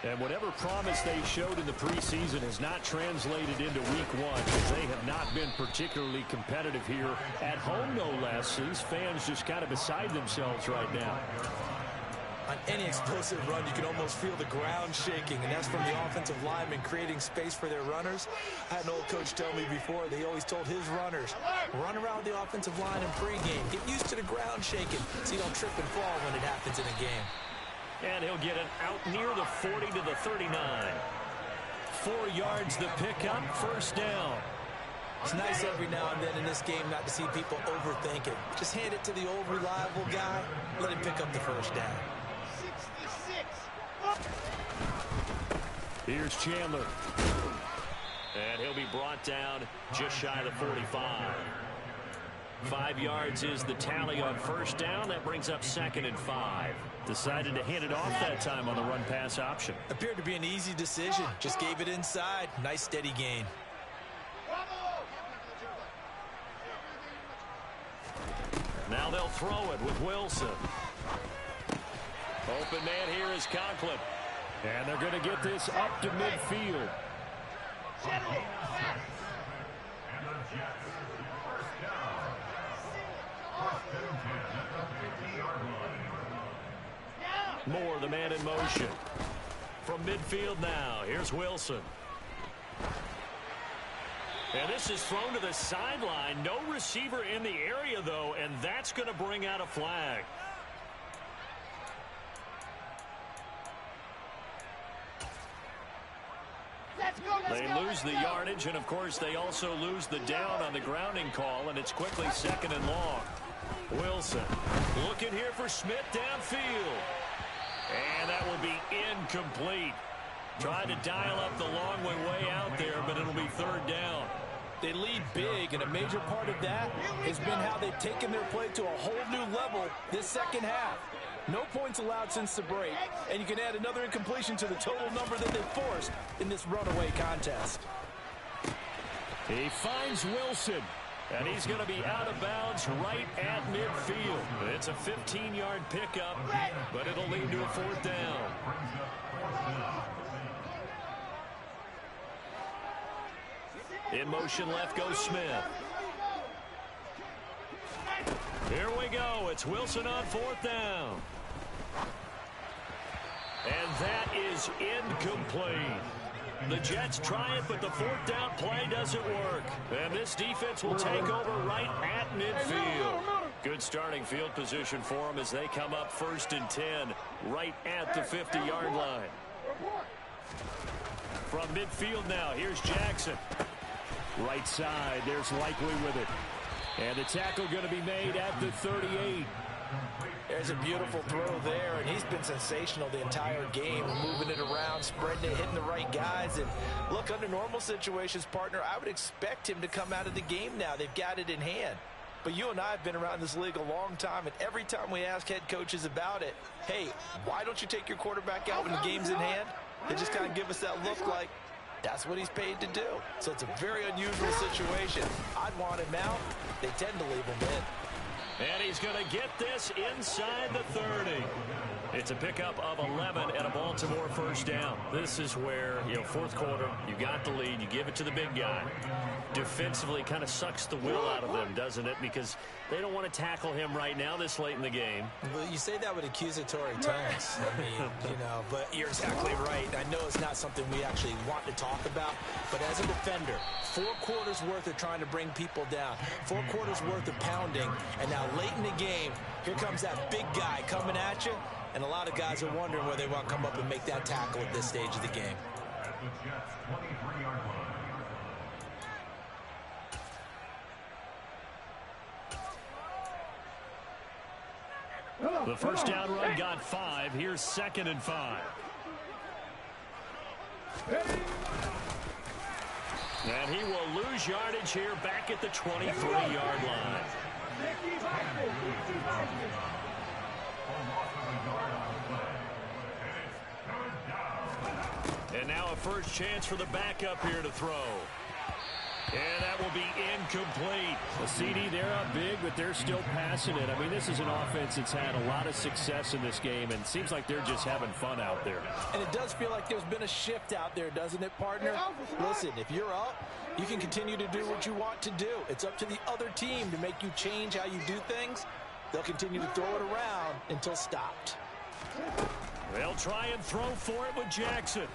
And whatever promise they showed in the preseason has not translated into week 1, because they have not been particularly competitive here at home, no less. These fans just kind of beside themselves right now. On any explosive run, you can almost feel the ground shaking, and that's from the offensive linemen creating space for their runners. I had an old coach tell me before, they always told his runners, run around the offensive line in pregame. Get used to the ground shaking so you don't trip and fall when it happens in a game. And he'll get it out near the 40 to the 39. 4 yards the pickup, first down. It's nice every now and then in this game not to see people overthink it. Just hand it to the old reliable guy, let him pick up the first down. Here's Chandler. And he'll be brought down just shy of the 45. 5 yards is the tally on first down. That brings up second and 5. Decided to hand it off that time on the run-pass option. Appeared to be an easy decision. Just gave it inside. Nice steady gain. Now they'll throw it with Wilson. Open man here is Conklin. And they're going to get this up to midfield. Moore, the man in motion. From midfield now, here's Wilson. And this is thrown to the sideline. No receiver in the area, though, and that's going to bring out a flag. They lose the yardage, and, of course, they also lose the down on the grounding call, and it's quickly 2nd and long. Wilson looking here for Smith downfield. And that will be incomplete. Trying to dial up the long way out there, but it'll be 3rd down. They lead big, and a major part of that has been how they've taken their play to a whole new level this second half. No points allowed since the break, and you can add another incompletion to the total number that they forced in this runaway contest. He finds Wilson, and he's going to be out of bounds right at midfield. It's a 15-yard pickup, but it'll lead to a 4th down. In motion left goes Smith. Here we go. It's Wilson on 4th down. And that is incomplete. The Jets try it, but the 4th down play doesn't work. And this defense will take over right at midfield. Good starting field position for them as they come up 1st and 10 right at the 50-yard line. From midfield now, here's Jackson. Right side, there's Likely with it. And the tackle going to be made at the 38. There's a beautiful throw there, and he's been sensational the entire game, moving it around, spreading it, hitting the right guys. And look, under normal situations, partner, I would expect him to come out of the game now. They've got it in hand. But you and I have been around this league a long time, and every time we ask head coaches about it, hey, why don't you take your quarterback out when the game's in hand? They just kind of give us that look like, that's what he's paid to do. So it's a very unusual situation. I'd want him out. They tend to leave him in. And he's going to get this inside the 30. It's a pickup of 11 and a Baltimore 1st down. This is where, 4th quarter, you got the lead, you give it to the big guy. Defensively kind of sucks the will out of them, doesn't it? Because they don't want to tackle him right now this late in the game. Well, you say that with accusatory tones. I mean, but you're exactly right. I know it's not something we actually want to talk about, but as a defender, 4 quarters worth of trying to bring people down, 4 quarters worth of pounding, and now late in the game, here comes that big guy coming at you, and a lot of guys are wondering whether they want to come up and make that tackle at this stage of the game. The 1st down run got 5. Here's 2nd and 5. And he will lose yardage here back at the 23-yard line. And now a first chance for the backup here to throw. And that will be incomplete. The CD, they're up big, but they're still passing it. I mean, this is an offense that's had a lot of success in this game, and it seems like they're just having fun out there. And it does feel like there's been a shift out there, doesn't it, partner? Listen, if you're up, you can continue to do what you want to do. It's up to the other team to make you change how you do things. They'll continue to throw it around until stopped. They'll try and throw for it with Jackson.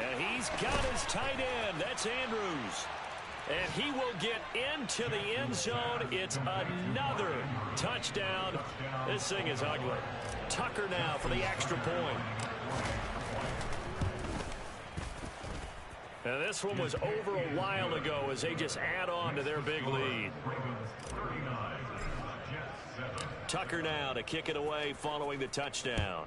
And he's got his tight end. That's Andrews. And he will get into the end zone. It's another touchdown. This thing is ugly. Tucker now for the extra point. And this one was over a while ago as they just add on to their big lead. Tucker now to kick it away following the touchdown.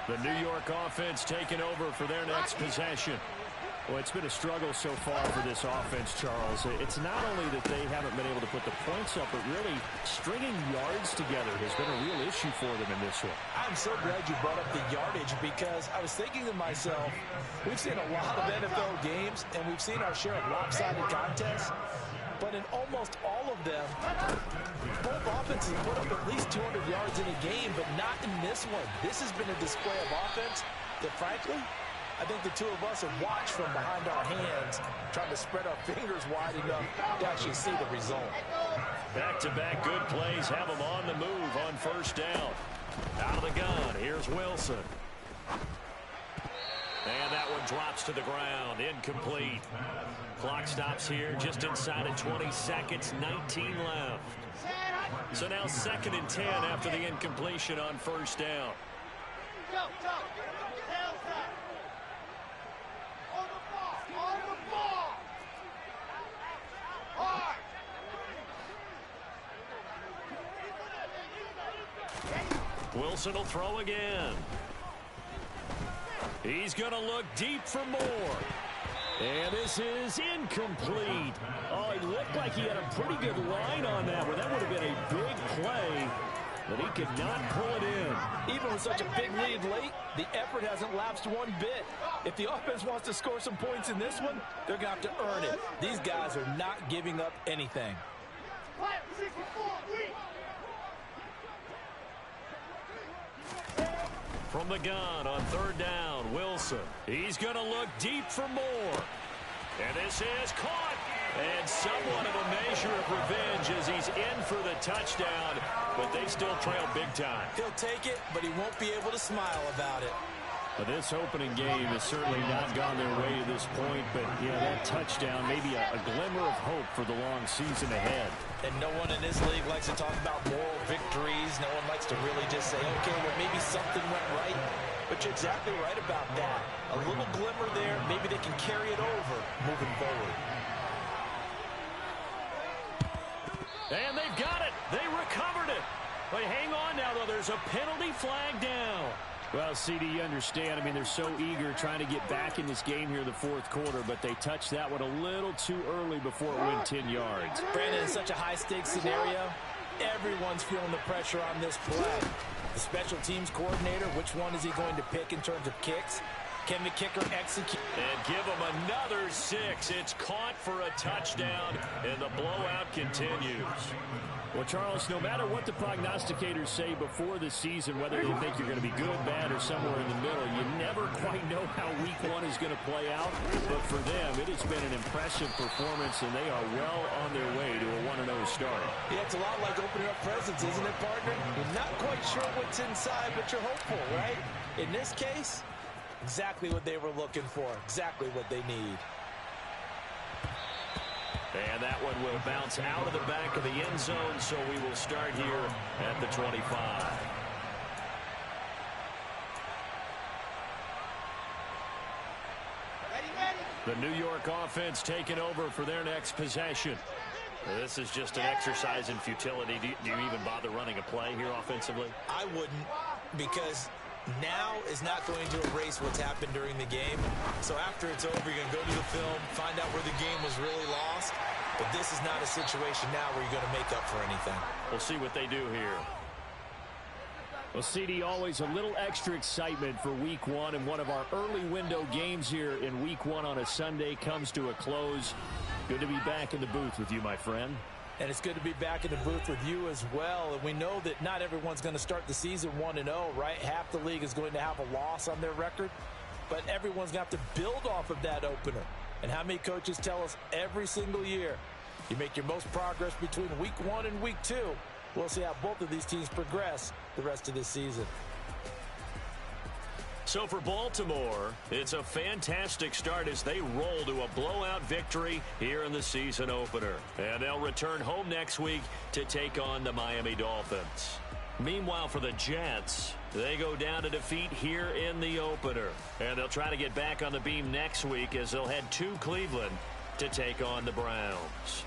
The New York offense taking over for their next possession. Well, it's been a struggle so far for this offense, Charles. It's not only that they haven't been able to put the points up, but really stringing yards together has been a real issue for them in this one. I'm so glad you brought up the yardage because I was thinking to myself, we've seen a lot of NFL games, and we've seen our share of lopsided contests, but in almost all of them, both offenses put up at least 200 yards in a game, but not in this one. This has been a display of offense that, frankly, I think the two of us have watched from behind our hands, trying to spread our fingers wide enough to actually see the result. Back-to-back good plays have them on the move on first down. Out of the gun, here's Wilson. And that one drops to the ground, incomplete. Clock stops here just inside of 20 seconds, 19 left. So now 2nd and 10 after the incompletion on first down. Go, go. Wilson will throw again. He's going to look deep for more. And this is incomplete. Oh, he looked like he had a pretty good line on that one. That would have been a big play, but he could not pull it in. Even with such a big lead late, the effort hasn't lapsed one bit. If the offense wants to score some points in this one, they're going to have to earn it. These guys are not giving up anything. From the gun on 3rd down, Wilson. He's going to look deep for more. And this is caught. And somewhat of a measure of revenge as he's in for the touchdown, but they still trail big time. He'll take it, but he won't be able to smile about it. Well, this opening game has certainly not gone their way to this point, but yeah, that touchdown, maybe a glimmer of hope for the long season ahead. And no one in this league likes to talk about moral victories. No one likes to really just say, okay, well, maybe something went right. But you're exactly right about that. A little glimmer there, maybe they can carry it over moving forward. And they've got it. They recovered it. But hang on now, though. There's a penalty flag down. Well, CD, you understand. I mean, they're so eager trying to get back in this game here in the 4th quarter, but they touched that one a little too early before it went 10 yards. Brandon, in such a high-stakes scenario, everyone's feeling the pressure on this play. The special teams coordinator, which one is he going to pick in terms of kicks? Can the kicker execute? And give him another 6. It's caught for a touchdown, and the blowout continues. Well, Charles, no matter what the prognosticators say before the season, whether they think you're going to be good, bad, or somewhere in the middle, you never quite know how week 1 is going to play out. But for them, it has been an impressive performance, and they are well on their way to a 1-0 start. Yeah, it's a lot like opening up presents, isn't it, partner? You're not quite sure what's inside, but you're hopeful, right? In this case, exactly what they were looking for, exactly what they need. And that one will bounce out of the back of the end zone, so we will start here at the 25. The New York offense taking over for their next possession. This is just an exercise in futility. Do you even bother running a play here offensively? I wouldn't, because now is not going to erase what's happened during the game. So after it's over, you're going to go to the film, find out where the game was really lost. But this is not a situation now where you're going to make up for anything. We'll see what they do here. Well, CD, always a little extra excitement for week 1, and one of our early window games here in week 1 on a Sunday comes to a close. Good to be back in the booth with you, my friend. And it's good to be back in the booth with you as well. And we know that not everyone's going to start the season 1-0, right? Half the league is going to have a loss on their record. But everyone's going to have to build off of that opener. And how many coaches tell us every single year, you make your most progress between week 1 and week 2. We'll see how both of these teams progress the rest of this season. So for Baltimore, it's a fantastic start as they roll to a blowout victory here in the season opener. And they'll return home next week to take on the Miami Dolphins. Meanwhile, for the Jets, they go down to defeat here in the opener. And they'll try to get back on the beam next week as they'll head to Cleveland to take on the Browns.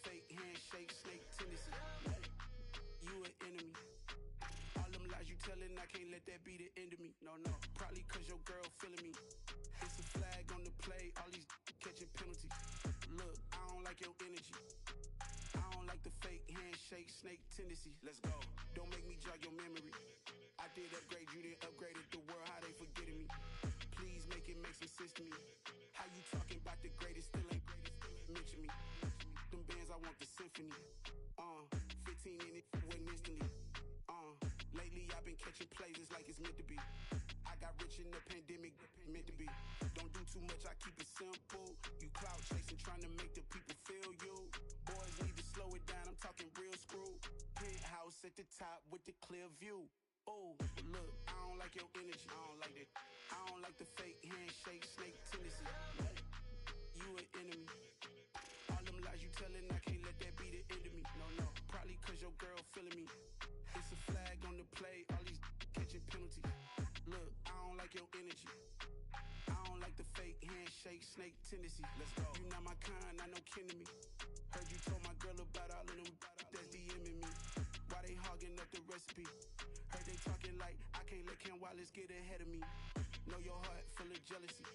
fake handshake, snake tendency. You an enemy. All them lies you telling, I can't let that be the end of me. No, probably cause your girl feeling me. It's a flag on the play, all these catching penalties. Look, I don't like your energy. I don't like the fake handshake, snake tendency. Let's go. Don't make me jog your memory. I did upgrade, you didn't upgrade it. The world, how they forgetting me. Please make it make some sense to me. How you talking about the greatest, still ain't mention me. Them bands, I want the symphony. 15 in it, went instantly. Lately I've been catching plays, it's like it's meant to be. I got rich in the pandemic, meant to be. Don't do too much, I keep it simple. You clout chasing, trying to make the people feel you. Boys need to slow it down, I'm talking real screw. Penthouse at the top with the clear view. Oh, look, I don't like your energy, I don't like that. I don't like the fake handshake, snake tendency. You an enemy. All them lies you telling, I can't let that be the end of me. No, probably cause your girl feeling me. It's a flag on the play, all these catching penalties. Look, I don't like your energy. I don't like the fake handshake, snake tendency. Let's go. You not my kind, not no kin to me. Heard you told my girl about all of them that's DMing me. Why they hogging up the recipe? Heard they talking like I can't let Ken Wallace get ahead of me. Know your heart full of jealousy.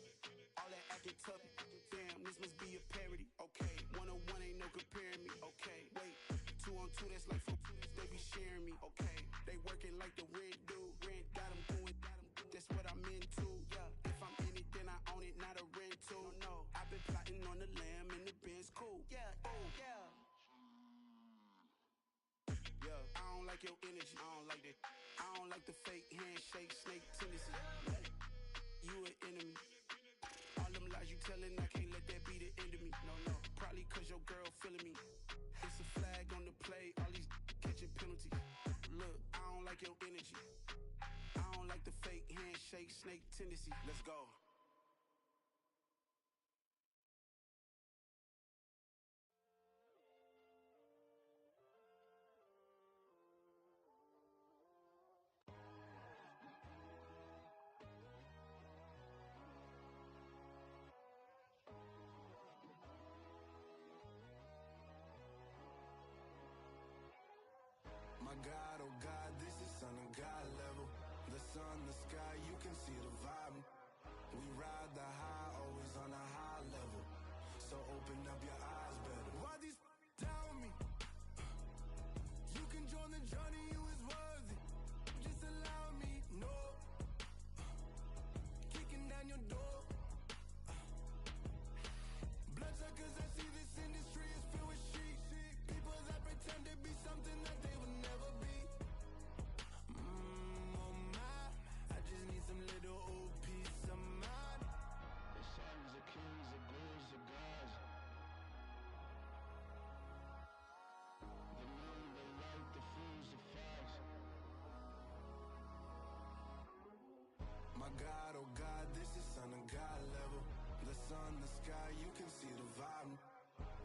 All that acting tough, damn, this must be a parody. Okay, 1-on-1 ain't no comparing me. Okay, wait, 2-on-2, that's like 4, they be sharing me. Okay, they working like the rent do. Rent got them going, that's what I'm into. Yeah, if I'm in it, then I own it, not a rental. No, I've been plotting on the lamb and the Benz cool. Yeah, oh, yeah. Yeah, I don't like your energy, I don't like that. I don't like the fake handshake, snake tendency. You an enemy. All them lies you telling, I can't let that be the end of me. No, probably cause your girl feeling me. It's a flag on the play, all these catching penalties. Look, I don't like your energy. I don't like the fake handshake, snake tendency. Let's go. My God, oh God, this is son of God level. The sun, the sky, you can see the vibe. We ride the high, always on a high level. So open up your eyes better. Why these tell me? You can join the journey, you is worthy. Just allow me, no. Kicking down your door. Bloodsuckers, I see this industry is filled with sheep. People that pretend to be something that they will never be. Oh my, I just need some little old peace of mind. The sons of kings, the ghouls, the gods. The moon, the light, the fools, the facts. My God, oh God, this is son of God level. The sun, the sky, you can see the vibe.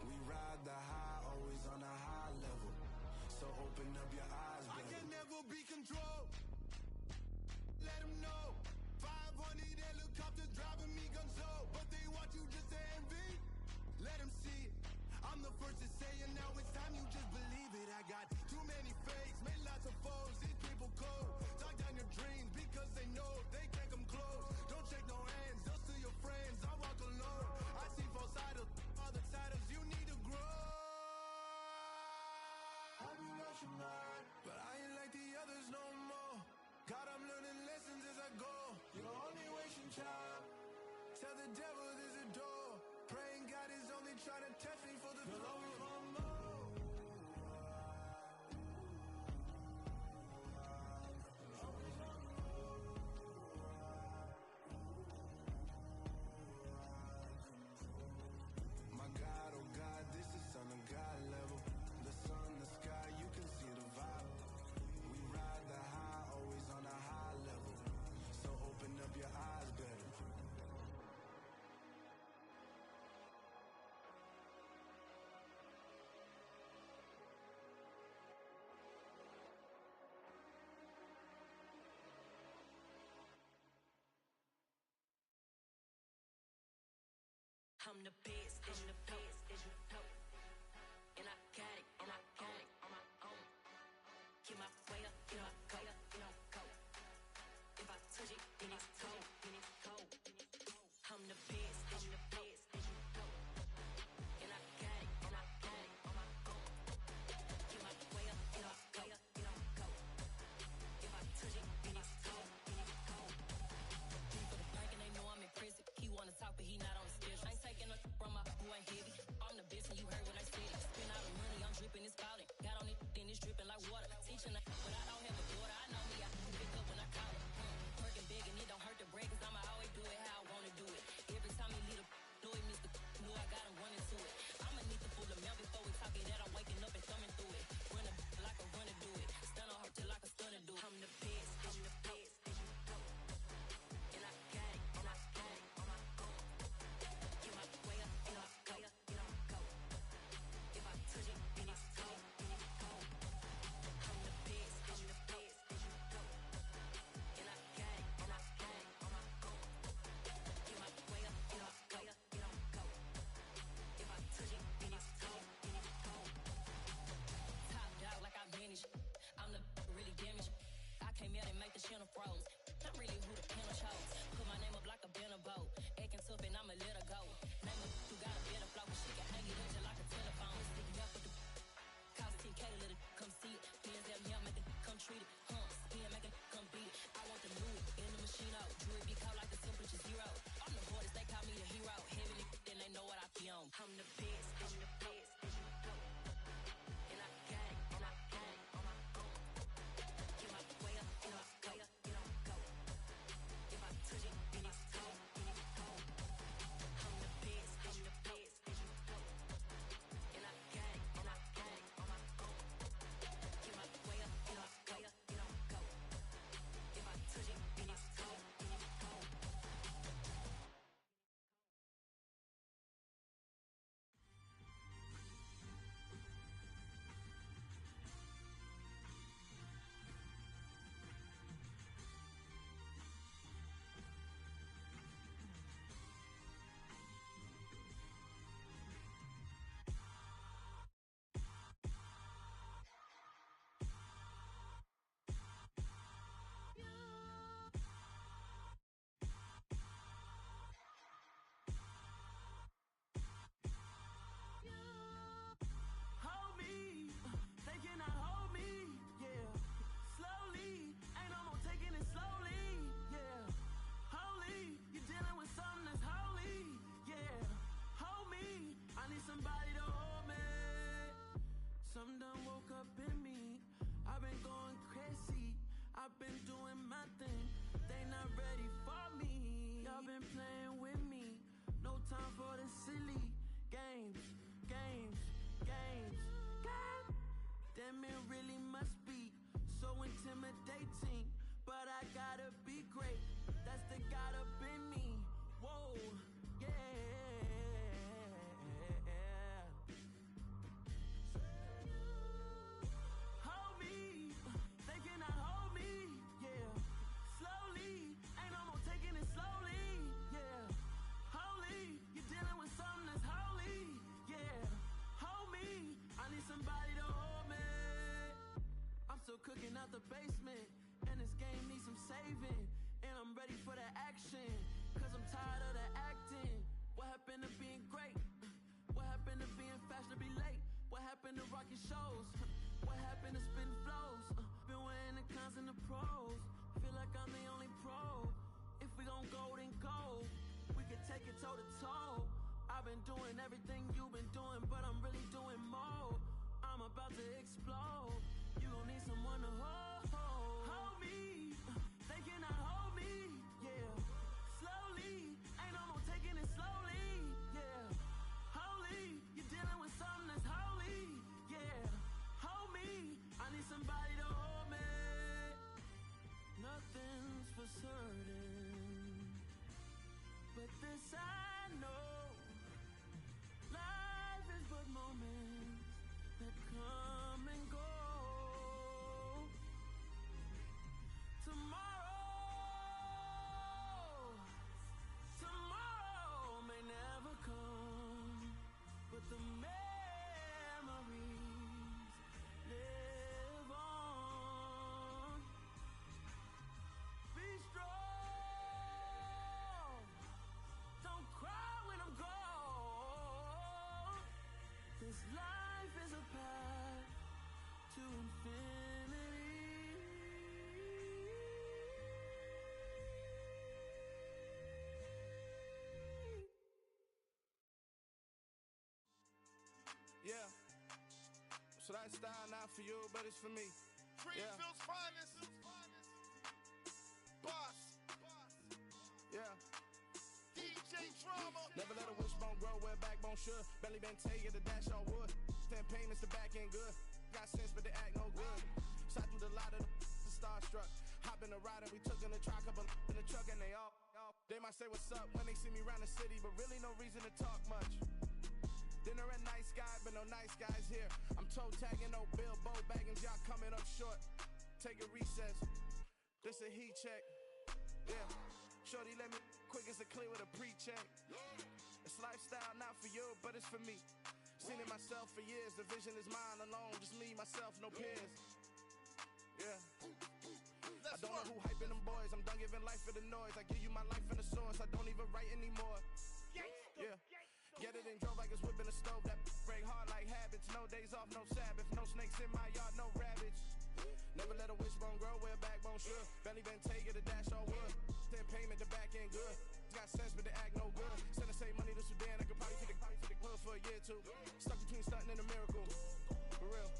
We ride the high, always on a high level. So open up your eyes, baby. I can never be controlled. Let them know. 500 helicopters driving me gonzo. But they want you just to envy. Let them see it. I'm the first to say it, now it's time you just believe it. I got too many fakes, made lots of foes. These people cold. Talk down your dreams because they know they can't come close. Don't shake no hands, just to your friends. I walk alone. I see false idols, other titles. You need to grow. I've been rushing hard, but I ain't like the others no more. God, I'm learning lessons as I go. You're only wasting time. Tell the devil there's a door. Praying God is only trying to test me for the glory of more. My God, oh God, this is son of God level. The sun, the sky, you can see the vibe. We ride the high, always on a high level. So open up your eyes better. I'm the best, and you know, and I happened to rocking shows? What happened to spitting flows? Been wearing the cons and the pros. Feel like I'm the only pro. If we gon' go, then go. We can take it toe to toe. I've been doing everything you've been doing, but I'm really doing more. I'm about to explode. You gon' need someone to hold me. They cannot hold me, yeah. Slowly, ain't no more taking it slowly, yeah. Holy, you're dealing with something that's holy, yeah. Hold me, I need somebody to hold me. Nothing's for certain, but this I know. Life is but moments that come and go. Tomorrow may never come, but the memories live on. Be strong, don't cry when I'm gone. This life is a path to infinity. Yeah. So that style not for you, but it's for me. Greenfield's finest. Boss. Yeah. DJ Drama. Never let a wishbone grow where backbone should. Belly been taken to dash all wood. 10 payments, the back ain't good. Got sense, but they act no good. Shot through the lot of the starstruck. Hop in the ride and we took in the truck, couple in the truck, and they all. They might say what's up when they see me around the city, but really no reason to talk much. Dinner at Nice Guy, but no nice guys here. I'm toe tagging, no Bilbo baggins, y'all coming up short. Take a recess. This a heat check. Yeah. Shorty let me quick as a clear with a pre-check. It's lifestyle not for you, but it's for me. Seen it myself for years. The vision is mine alone. Just me, myself, no peers. Yeah. I don't know who hyping them boys. I'm done giving life for the noise. I give you my life in the source. I don't even write anymore. Yeah. Get it and drove like it's whipping a stove. That break hard like habits. No days off, no Sabbath. No snakes in my yard, no rabbits. Never let a wishbone grow where backbone should. Belly been taken to dash all wood. 10 payment, the back ain't good. Got sense, but they act no good. Send the same money to Sudan. I could probably take the hood for a year or two. Stuck between stunting and a miracle. For real.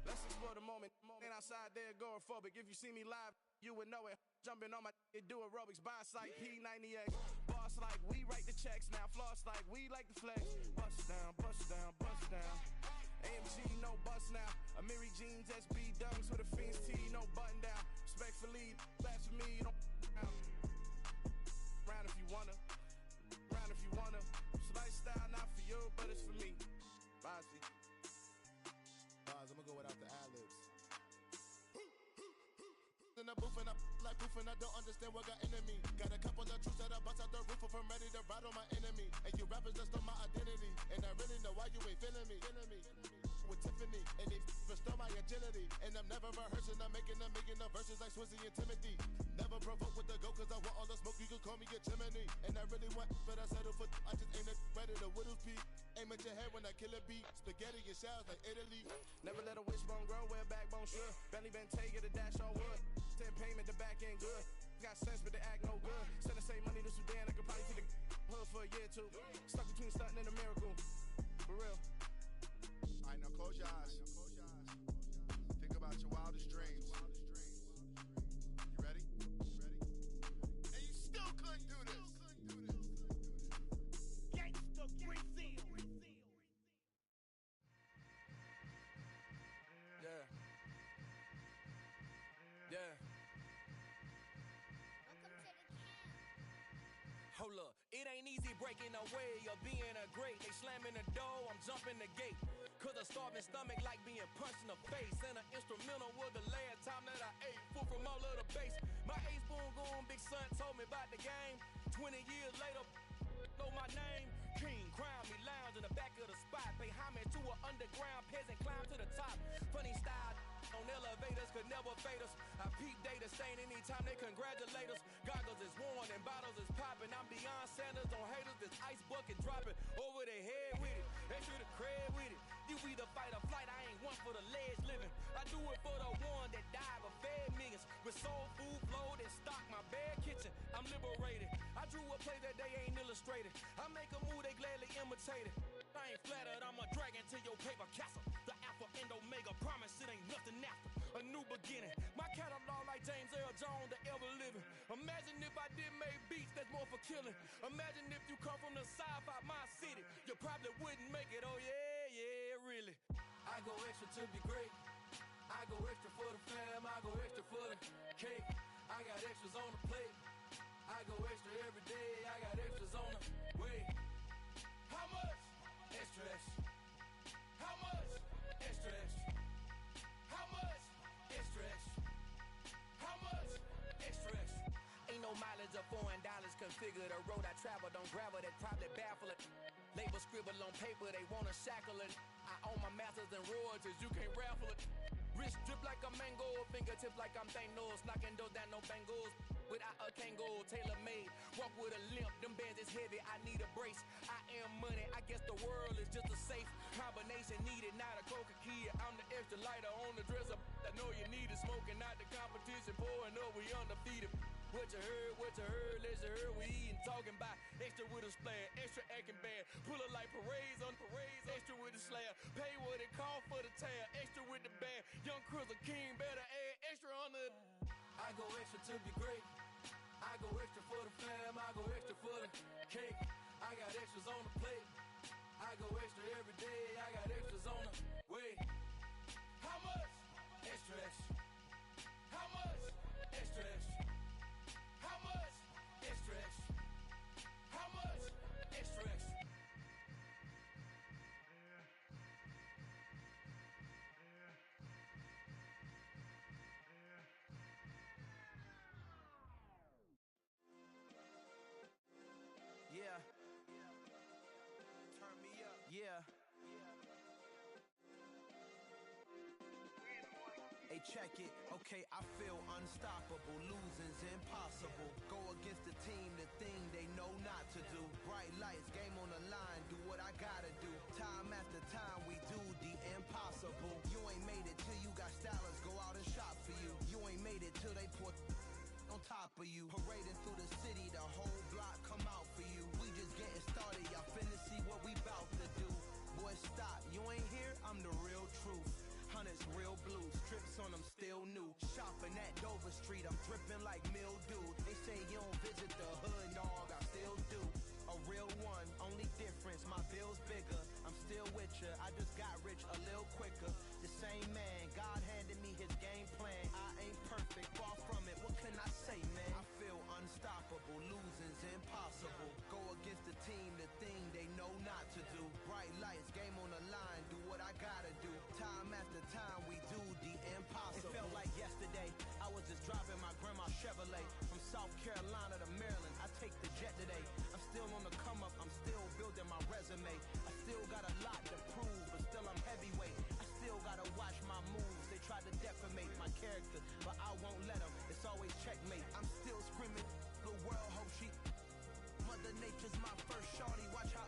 Let's explore the moment. Ain't outside there agoraphobic. If you see me live, you would know it. Jumping on my do aerobics. Boss like P90X. Boss like we write the checks now. Floss like we like the flex. Bust down, bust down, bust down. AMG, no bust now. Amiri jeans, SB dunks with a Fiends tee, no button down. Respectfully, that's for me, don't round. Round if you wanna. Round if you wanna. It's lifestyle not for you, but it's for me. Bossy. Bars, I'm gonna go without the ad-libs. In the booth and I like proof and I don't understand what got into me. Got a couple of truths that I bust out the roof if I'm ready to ride on my enemy. And you rappers just on my identity. And I really know why you ain't feeling me. With Tiffany, and they restore my agility. And I'm never rehearsing, I'm making a million of verses like Swizzy and Timothy. Never provoke with the go, cause I want all the smoke, you can call me a chimney. And I really want, but I settle for, I just ain't ready to whittles peak. Aim at your head when I kill a beat. Spaghetti and shells like Italy. Never let a wishbone grow where backbone should. Belly been taken to dash all wood. 10 payment, the back ain't good. Got sense, but they act no good. Send the same money to Sudan, I could probably take the hood for a year or two. Stuck between stunting and a miracle. For real. Alright, now close your eyes. Think about your wildest dreams. You ready? And you still couldn't do this. Gangsta Brazil. Yeah. Yeah. Hold up, it ain't easy breaking away or being a great. They slamming the door, I'm jumping the gate. Cause a starving stomach like being punched in the face. And an instrumental was the last time that I ate. Food from all of the base. My ace boom goon, big son told me about the game. 20 years later, know my name. King, crown me, lounge in the back of the spot. Pay homage to an underground peasant, climb to the top. Funny style on elevators could never fade us. I peep data stain anytime they congratulate us. Goggles is worn and bottles is popping. I'm beyond Sanders on haters, this ice bucket dropping over their head with it. They should have cred with it. You either fight or flight, I ain't one for the ledge living. I do it for the one that died but fed millions. With soul food flowed and stocked my bare kitchen. I'm liberated. I drew a play that they ain't illustrated. I make a move, they gladly imitate it. I ain't flattered, I'm a dragon to your paper castle. The alpha and omega, promise it ain't nothing after. A new beginning. My catalog like James Earl Jones, the ever living. Imagine if I did make beats that's more for killing. Imagine if you come from the sci-fi, my city. You probably wouldn't make it, oh yeah, really. I go extra to be great. I go extra for the fam, I go extra for the cake. I got extras on the plate. I go extra every day, I got extras on the way. How much? Extra, extra. How much? Extra, extra. How much? Extra, extra. How much? Extra, extra. Ain't no mileage of $4 configure the road I travel. Don't gravel, that probably baffle it. Label scribble on paper, they wanna shackle it. I own my masters and royalties, you can't raffle it. Wrist drip like a mango, fingertips like I'm Thanos. Knocking doors down, no bangles. Without a Kango, tailor made. Walk with a limp, them bands is heavy, I need a brace. I am money, I guess the world is just a safe combination needed. Not a coca key, I'm the extra lighter on the dresser. I know you need it, smoking out the competition, pouring up, we undefeated. What you heard, let you heard, we eatin', talking about extra with a splash, extra acting bad. Pull it like parades on parades, extra with the slab. Pay what it cost for the tab, extra with the bag. Young Cruiser King, better add extra on the. I go extra to be great. I go extra for the fam, I go extra for the cake. I got extras on the plate. I go extra every day, I got extras on the way. How much? Extra, extra. How much? Extra, extra. How much? Extra, extra. How much? Extra, extra. Yeah. Turn me up. Yeah. Hey, check it. Okay, I feel unstoppable. Losing's impossible. Go against the team, the thing they know not to do. Bright lights, game on the line. Do what I gotta do. Time after time, we do the impossible. You ain't made it till you got stylers go out and shop for you. You ain't made it till they put on top of you. Parading through the city, the whole block come out for you. We just getting started, y'all finna see what we bout to do. Boy, stop, you ain't here, I'm the real truth. Hunters, real blue, strips on them still new. Shopping at Dover Street, I'm dripping like mildew. They say you don't visit the hood, dog, I still do. A real one, only difference, my bill's bigger. I'm still with ya, I just got rich a little quicker. The same man, God handed me his game plan. I ain't perfect, far from it, what can I say, man? I feel unstoppable, losing's impossible. Go against the team, the thing they know not to do. Bright lights, game on the line, do what I gotta do. Time after time, we do the impossible. It felt like yesterday, I was just driving my grandma's Chevrolet. From South Carolina to Maryland, I take the jet today. I'm still on the come up, I'm still building my resume. I still got a lot to prove, but still I'm heavyweight. I still gotta watch my moves. They try to defamate my character, but I won't let them. It's always checkmate. I'm still screaming, the world hope she. Mother Nature's my first shorty. Watch how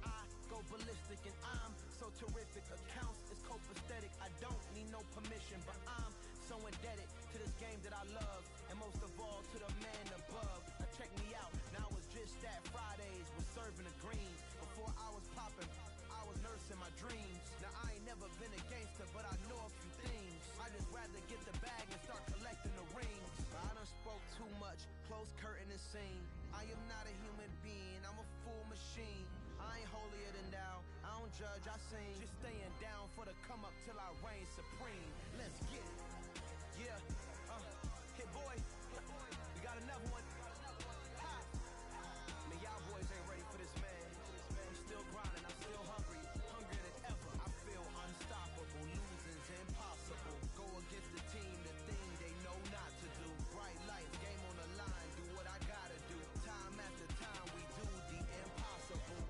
I go ballistic, and I'm so terrific. Accounts is copacetic. I don't need no permission, but I'm so indebted to this game that I love, and most of all to the man above. Now check me out. Now it's just that Fridays was serving the greens. Before I was popping, I was nursing my dreams. Now I ain't never been a gangster, but I know a few things. I just rather get the bag and start collecting the rings. I done spoke too much, close curtain and scene. I am not a human being, I'm a full machine. I ain't holier than thou, I don't judge, I sing. Just staying down for the come up till I reign supreme. Let's get it. Yeah, hit boy, we got another one. Ha. Man, y'all boys ain't ready for this, man. I'm still grinding, I'm still hungry, hungrier than ever. I feel unstoppable, losing's impossible. Go against the team, the thing they know not to do. Bright lights, game on the line, do what I gotta do. Time after time, we do the impossible.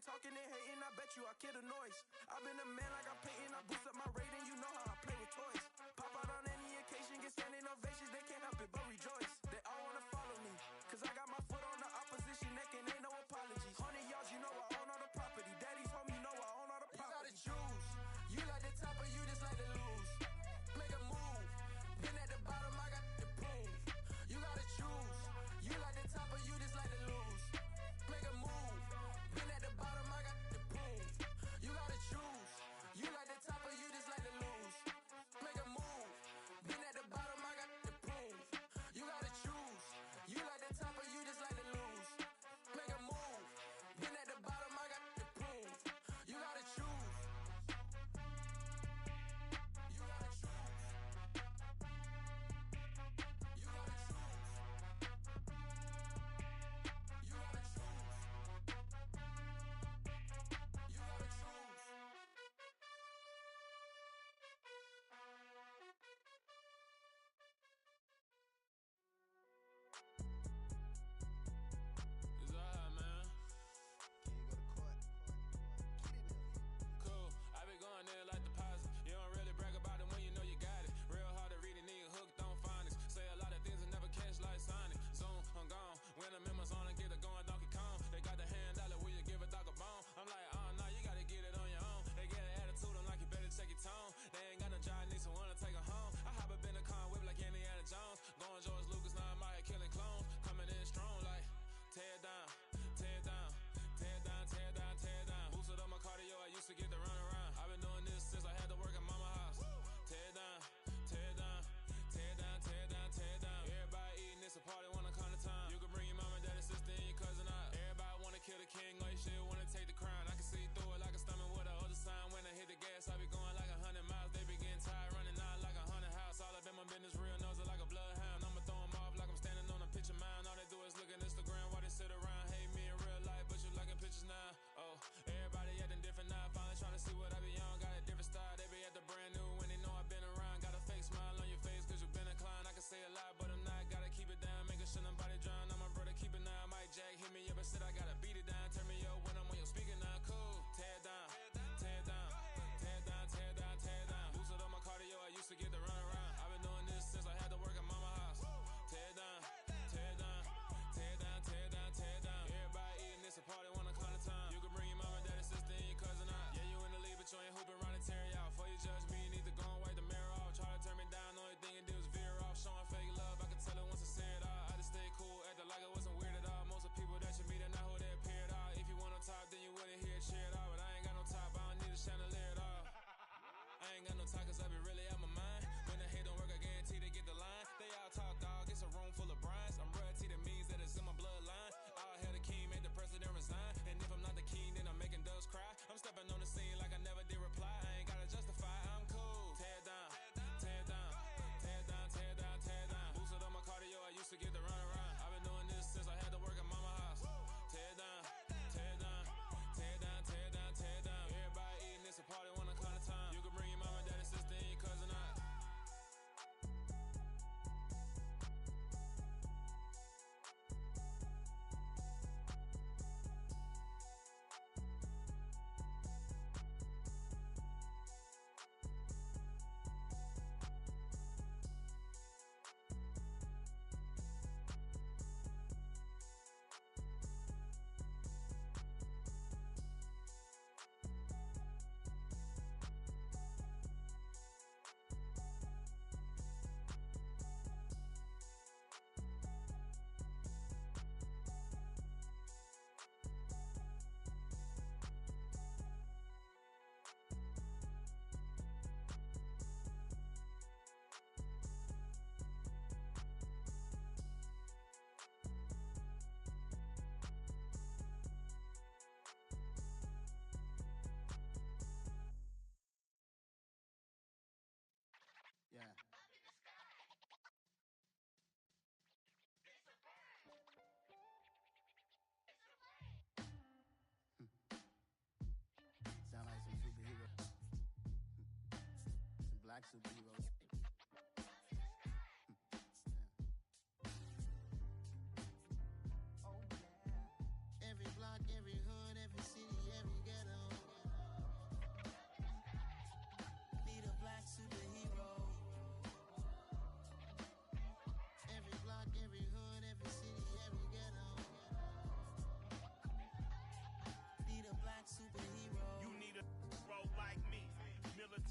talking and hating, I bet you I kill the noise. I've been a man like I'm Peyton, I boost up my rating, you know how I play with toys. Pop out on any occasion, get standing ovations, they can't help it but rejoice. They all wanna follow me, cause I got my foot on the opposition neck and ain't no apologies. 100 yards, you know I own all the property. Daddy's home, you know I own all the property. You gotta choose, you like the top or you just like to lose. Make a move, been at the bottom, I got the proof. You gotta choose, you like the top or you just like to lose. Make a move, been at the bottom, I got the proof. You gotta choose, you like the top or you just like to lose. Make a move, been at the bottom, I got the proof. You gotta choose, you like the top or you just like to lose. Make a move, been at the bottom, I got the proof. You gotta choose. You gotta choose. You gotta choose. You gotta choose. You gotta choose. It's alright, man. Can you go to court? Get it now. Cool. I be going there like deposit. You don't really brag about it when you know you got it. Real hard to read a nigga hooked on phonics. Say a lot of things and never catch like Sonic. Zoom, I'm gone. When I'm in my zone and get it going Donkey Kong. They got the hand dollar, will you give a dog a bone? I'm like, oh no, you gotta get it on your own. They get an attitude, I'm like, you better check your tone. They ain't got no job, need someone to take her home. I hop up in the car, whip like Indiana Jones. Going George Lucas, now I'm out here killing clones. Coming in strong like, tear down, tear down, tear down, tear down, tear down. Boosted up my cardio, I used to get the run around. I've been doing this since I had to work at mama house. Tear down, tear down, tear down, tear down, tear down. Everybody eating, it's a party, wanna come to time. You can bring your mama, daddy, sister, and your cousin out. Everybody wanna kill the king, or you shit wanna take the crown. I can see through it like a stomach with a other sign. When I hit the gas, I be going like 100 miles. They be getting tired, running out like 100 house. All up in my business, real nose it like a bloodhound. I'ma throw 'em off like I'm standing on a picture mound. All they do is look at Instagram while they sit around. Hate me in real life, but you liking pictures now. Oh, everybody acting different now. Finally trying to see what I be on. Got a different style, they be at the brand new when they know I've been around. Got a fake smile on your face cause you been inclined. I can say a lot, but I'm not. Gotta keep it down, making sure nobody drown. I'm my brother, keep it now. Mike Jack hit me up and said I gotta beat it down. Turn me up when I'm on your speaker now. Cool, tear down, tear down, tear down, tear down, tear down. Boosted up my cardio, I used to get the run around. I've been doing this since I had to work at mama house. Tear down, tear down, tear down, tear down, tear down. Everybody eating, it's a party, wanna come to time. You can bring your mama, daddy, sister, and your cousin out. Yeah, you in the league, but you ain't hooping around and tear you out. Before you judge me, you need to go and wipe the mirror off. Try to turn me down, only thing it did was veer off. Showing fake love, I could tell it once I said it all. I just stayed cool, acted like I wasn't weird at all. Most of the people that you meet are not who they appear at all. If you want on top, then you wouldn't hear it cheer at all. But I ain't got no top, I don't need a chandelier at all. I ain't got no talk cause I be really out my mind. When the hate don't work, I guarantee they get the line. They all talk, dog, it's a room full of brines. I'm royalty, that means that it's in my bloodline. All hail the king, made the president resign. And if I'm not the king, then I'm making doves cry. I'm stepping on the scene like I never did reply. I ain't gotta justify, I'm cool. Tear down, tear down, tear down, tear down, tear down. Boosted up my cardio, I used to get the run around. I've been doing this since I had to work at mama house. Tear down, tear down, tear down, tear down, tear down. Everybody eating, it's a party, wanna come to time. You can bring your mama, daddy, sister, and your cousin out. Yeah. Sound like some superhero. Some black superheroes. Every block, every hood, every city,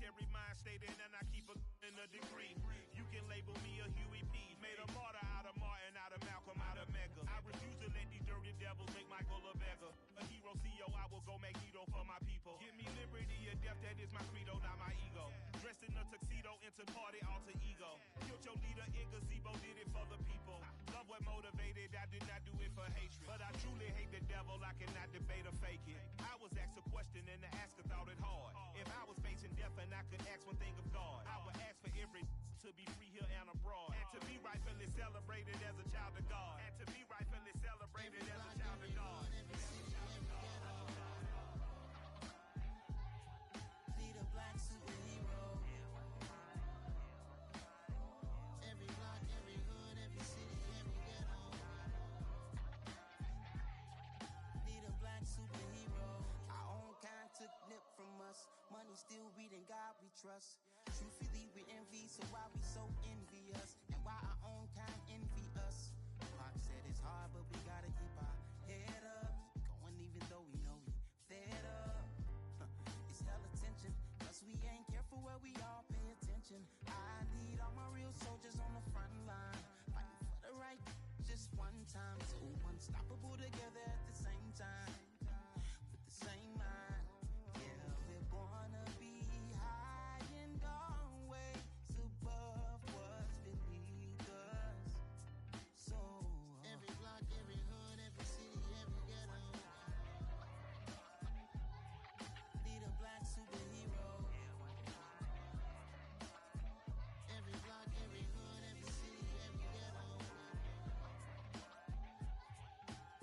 military mind state and I keep in a degree. You can label me a Huey P. Made a martyr out of Martin, out of Malcolm, out of Mega. I refuse to let these dirty devils make Michael a beggar. A hero CEO, I will go Magneto for my people. Give me liberty or death, that is my credo, not my ego. Dressed in a tuxedo, into party, alter ego. Killed your leader in gazebo, did it for the people. Love what motivated, I did not do it for hatred. But I truly hate the devil, I cannot debate or fake it. I was asked a question and the asker thought it hard. If I was facing death and I could ask one thing of God, I would ask for every to be free here and abroad. And to be rightfully celebrated as a child of God. And to be rightfully celebrated as a child of God. Need a black superhero. Every block, every hood, every city, every ghetto. Need a black superhero. Our own kind took nip from us. Money still reading God we trust. Truthfully we envy, so why we so envious? And why our own kind envy us? Pac said it's hard, but we gotta keep our head up. Going even though we know we fed up. It's hell attention, cause we ain't careful where we all pay attention. I need all my real soldiers on the front line, fighting for the right just one time. So unstoppable together at the same time, with the same mind. Yeah, we're gonna be high and always above what's beneath us. So every block, every hood, every city, every ghetto. Need a black superhero. Every block, every hood, every city, every ghetto.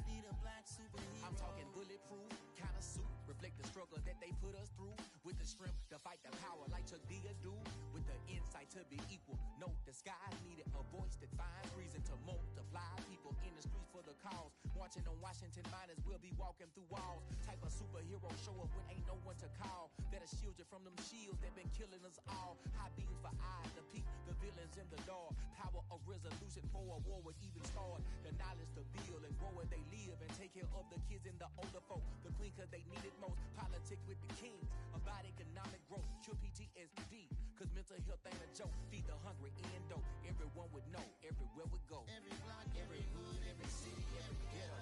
Need a black superhero. I'm talking bulletproof kind of suit, reflect the struggle that they put us through, with the strength to fight the power like Chuck D do, with the insight to be equal. Note the sky needed a voice that finds reason to multiply people in the streets for the cause. Marching on Washington miners will be walking through walls. Type of superhero show up when ain't no one to call. That'll shield you from them shields that been killing us all. High beams for eyes to peek the villains in the dark. Power of resolution for a war would even start. The knowledge to build and grow where they live and take care of the kids and the older folk. The queen cause they need it most. Politics with the kings about economic growth. Cure PTSD cause mental health ain't a joke. Feed the hungry and dope. Everyone would know everywhere we go. Every block, every hood, every city, every ghetto.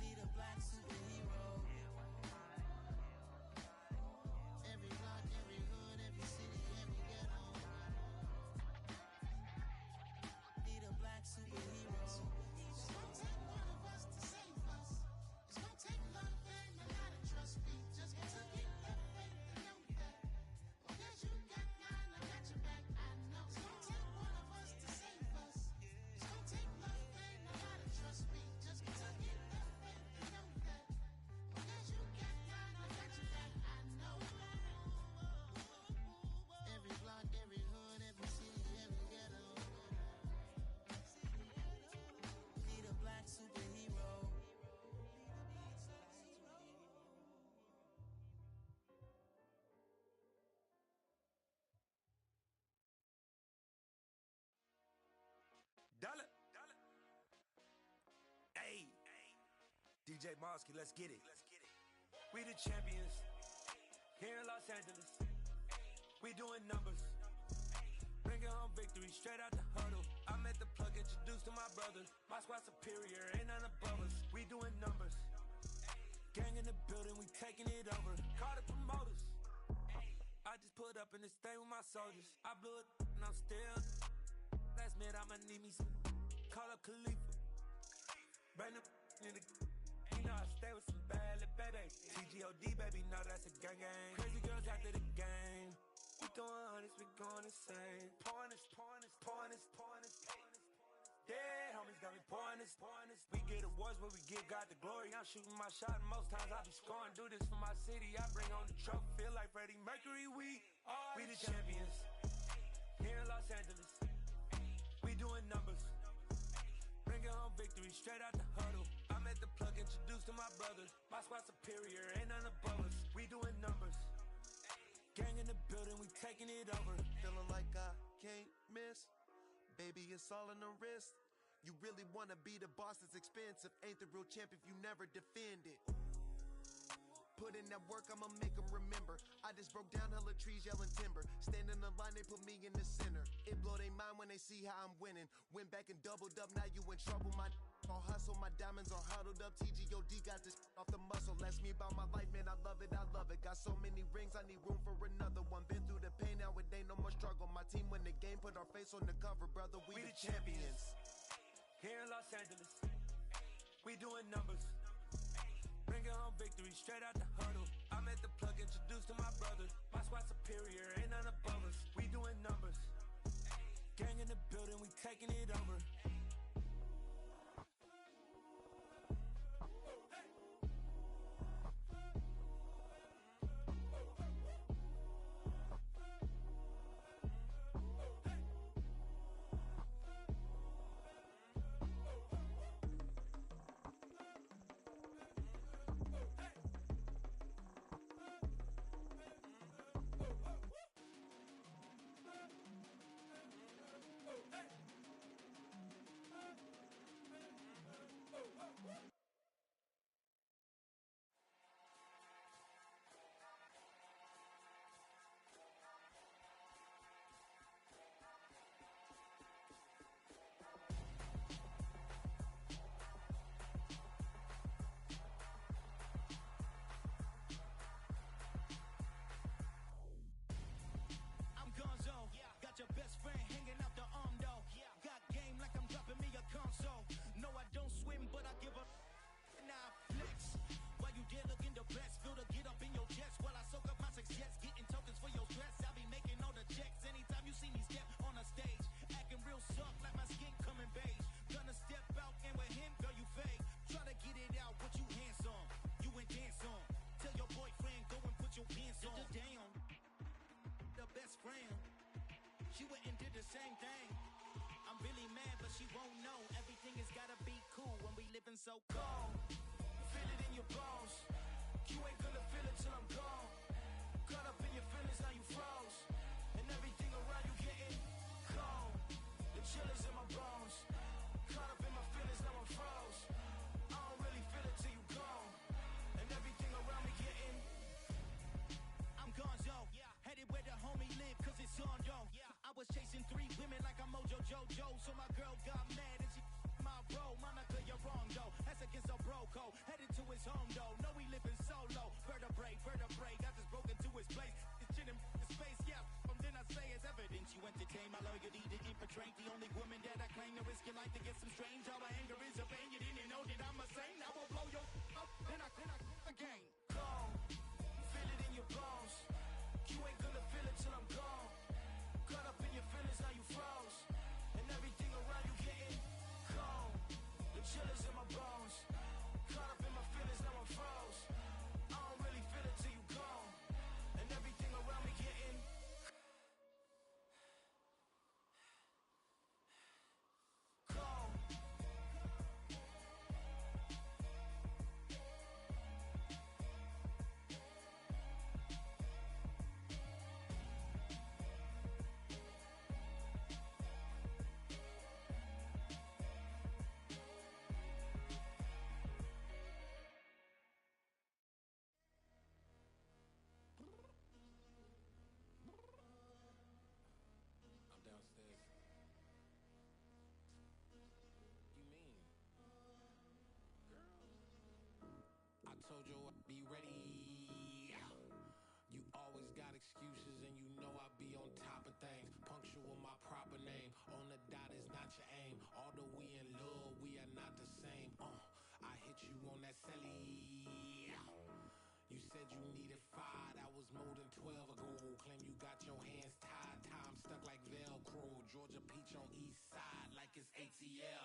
Need a black superhero. Every block, every hood, every city, every ghetto. Need a black superhero. It's gonna take one of us to save us. It's gonna take love and a lot of trust. We just got to get the faith and know that. Well, guess you got mine, I got your back. I know. It's gonna take one of us to save us. It's gonna take love and a lot of trust. We just got to get the faith and know that. Well, guess you got mine, I got your back. I know. Every block, every hood, every city, every ghetto. Need a black superhero. Dollar. Hey, DJ Mosky, let's get it. We the champions here in Los Angeles. We doing numbers. Bringing home victory straight out the huddle. I'm at the plug, introduced to my brothers. My squad superior, ain't none above us. We doing numbers. Gang in the building, we taking it over. Call the promoters. I just put up in this thing with my soldiers. I blew it and I'm still. Last minute I'ma need me some. Call up Khalifa. Bring them in the. You know I stay with some bad little babies. TGOD baby, know that's a gang gang. Crazy girls after the game. We throwing hundreds, we going insane. Pouring this. Dead homies got me pouring this. We get awards, but we give God the glory. I'm shooting my shot, and most times I be scoring. Do this for my city, I bring on the trophy. Feel like Freddie Mercury, we the champions here in Los Angeles. We doing numbers. Bringing home victory straight out the huddle. I'm at the plug, introduced to my brothers. My squad superior, ain't none above us. We doing numbers. Gang in the building, we taking it over. Feeling like I can't miss. Baby, it's all in the wrist. You really wanna be the boss, it's expensive. Ain't the real champ if you never defend it. Put in that work, I'ma make them remember. I just broke down hella trees, yelling timber. Stand in the line, they put me in the center. It blow their mind when they see how I'm winning. Went back and doubled up, now you in trouble. My all hustle, my diamonds are huddled up. TGOD got this off the muscle. Ask me about my life, man, I love it, I love it. Got so many rings, I need room for another one. Been through the pain, now it ain't no more struggle. My team win the game, put our face on the cover, brother. We the champions. Here in Los Angeles, we doing numbers. Bringing home victory straight out the huddle. I'm at the plug, introduced to my brother. My squad superior, ain't none above us. We doing numbers. Gang in the building, we taking it over. Your best friend hanging out the arm though. Got game like I'm dropping me a console. No, I don't swim, but I give a now flex. While you there looking the best, feel the get up in your chest while I soak up my success, getting tokens for your stress. I'll be making all the checks anytime you see me step on a stage, acting real soft like my skin coming beige. Gonna step out and with him, girl, you fake. Try to get it out, but you handsome. You ain't dance on. Tell your boyfriend go and put your pants on. Down. The best friend. She went and did the same thing. I'm really mad, but she won't know. Everything has gotta be cool when we living so cold. Feel it in your bones. You ain't gonna feel it till I'm gone. Caught up in your feelings, now you froze. And everything around you getting cold. The chill is in my bones. Caught up in my feelings, now I'm froze. I don't really feel it till you gone. And everything around me getting I'm gonzo. Headed where the homie live, cause it's on though. I was chasing 3 women like I'm Mojo Jojo. So my girl got mad and she my bro. Monica, you're wrong though. That's against a bro code. Headed to his home though. No, we living solo. Vertebrae. Got this broken to his place. It's shit in space, yeah. From then I say it's evidence. You entertain my loyalty to infiltrate. The only woman that I claim to risk your life to get some strange. All my anger is a pain. You didn't know that I'm a saint. I will blow your up. Then I again. Gone. Feel it in your bones. You ain't gonna feel it till I'm gone. Caught up in your feelings, now you froze. And everything around you getting cold. The chill is in my bones. Caught up in my feelings, now I'm froze. I don't really feel it till you gone. And everything around me getting cold. Told you I'd be ready. You always got excuses and you know I be on top of things. Punctual my proper name. On the dot is not your aim. Although we in love, we are not the same. I hit you on that celly. You said you needed 5, that was more than 12 ago. Claim you got your hands tied, time stuck like Velcro. Georgia Peach on east side like it's ATL.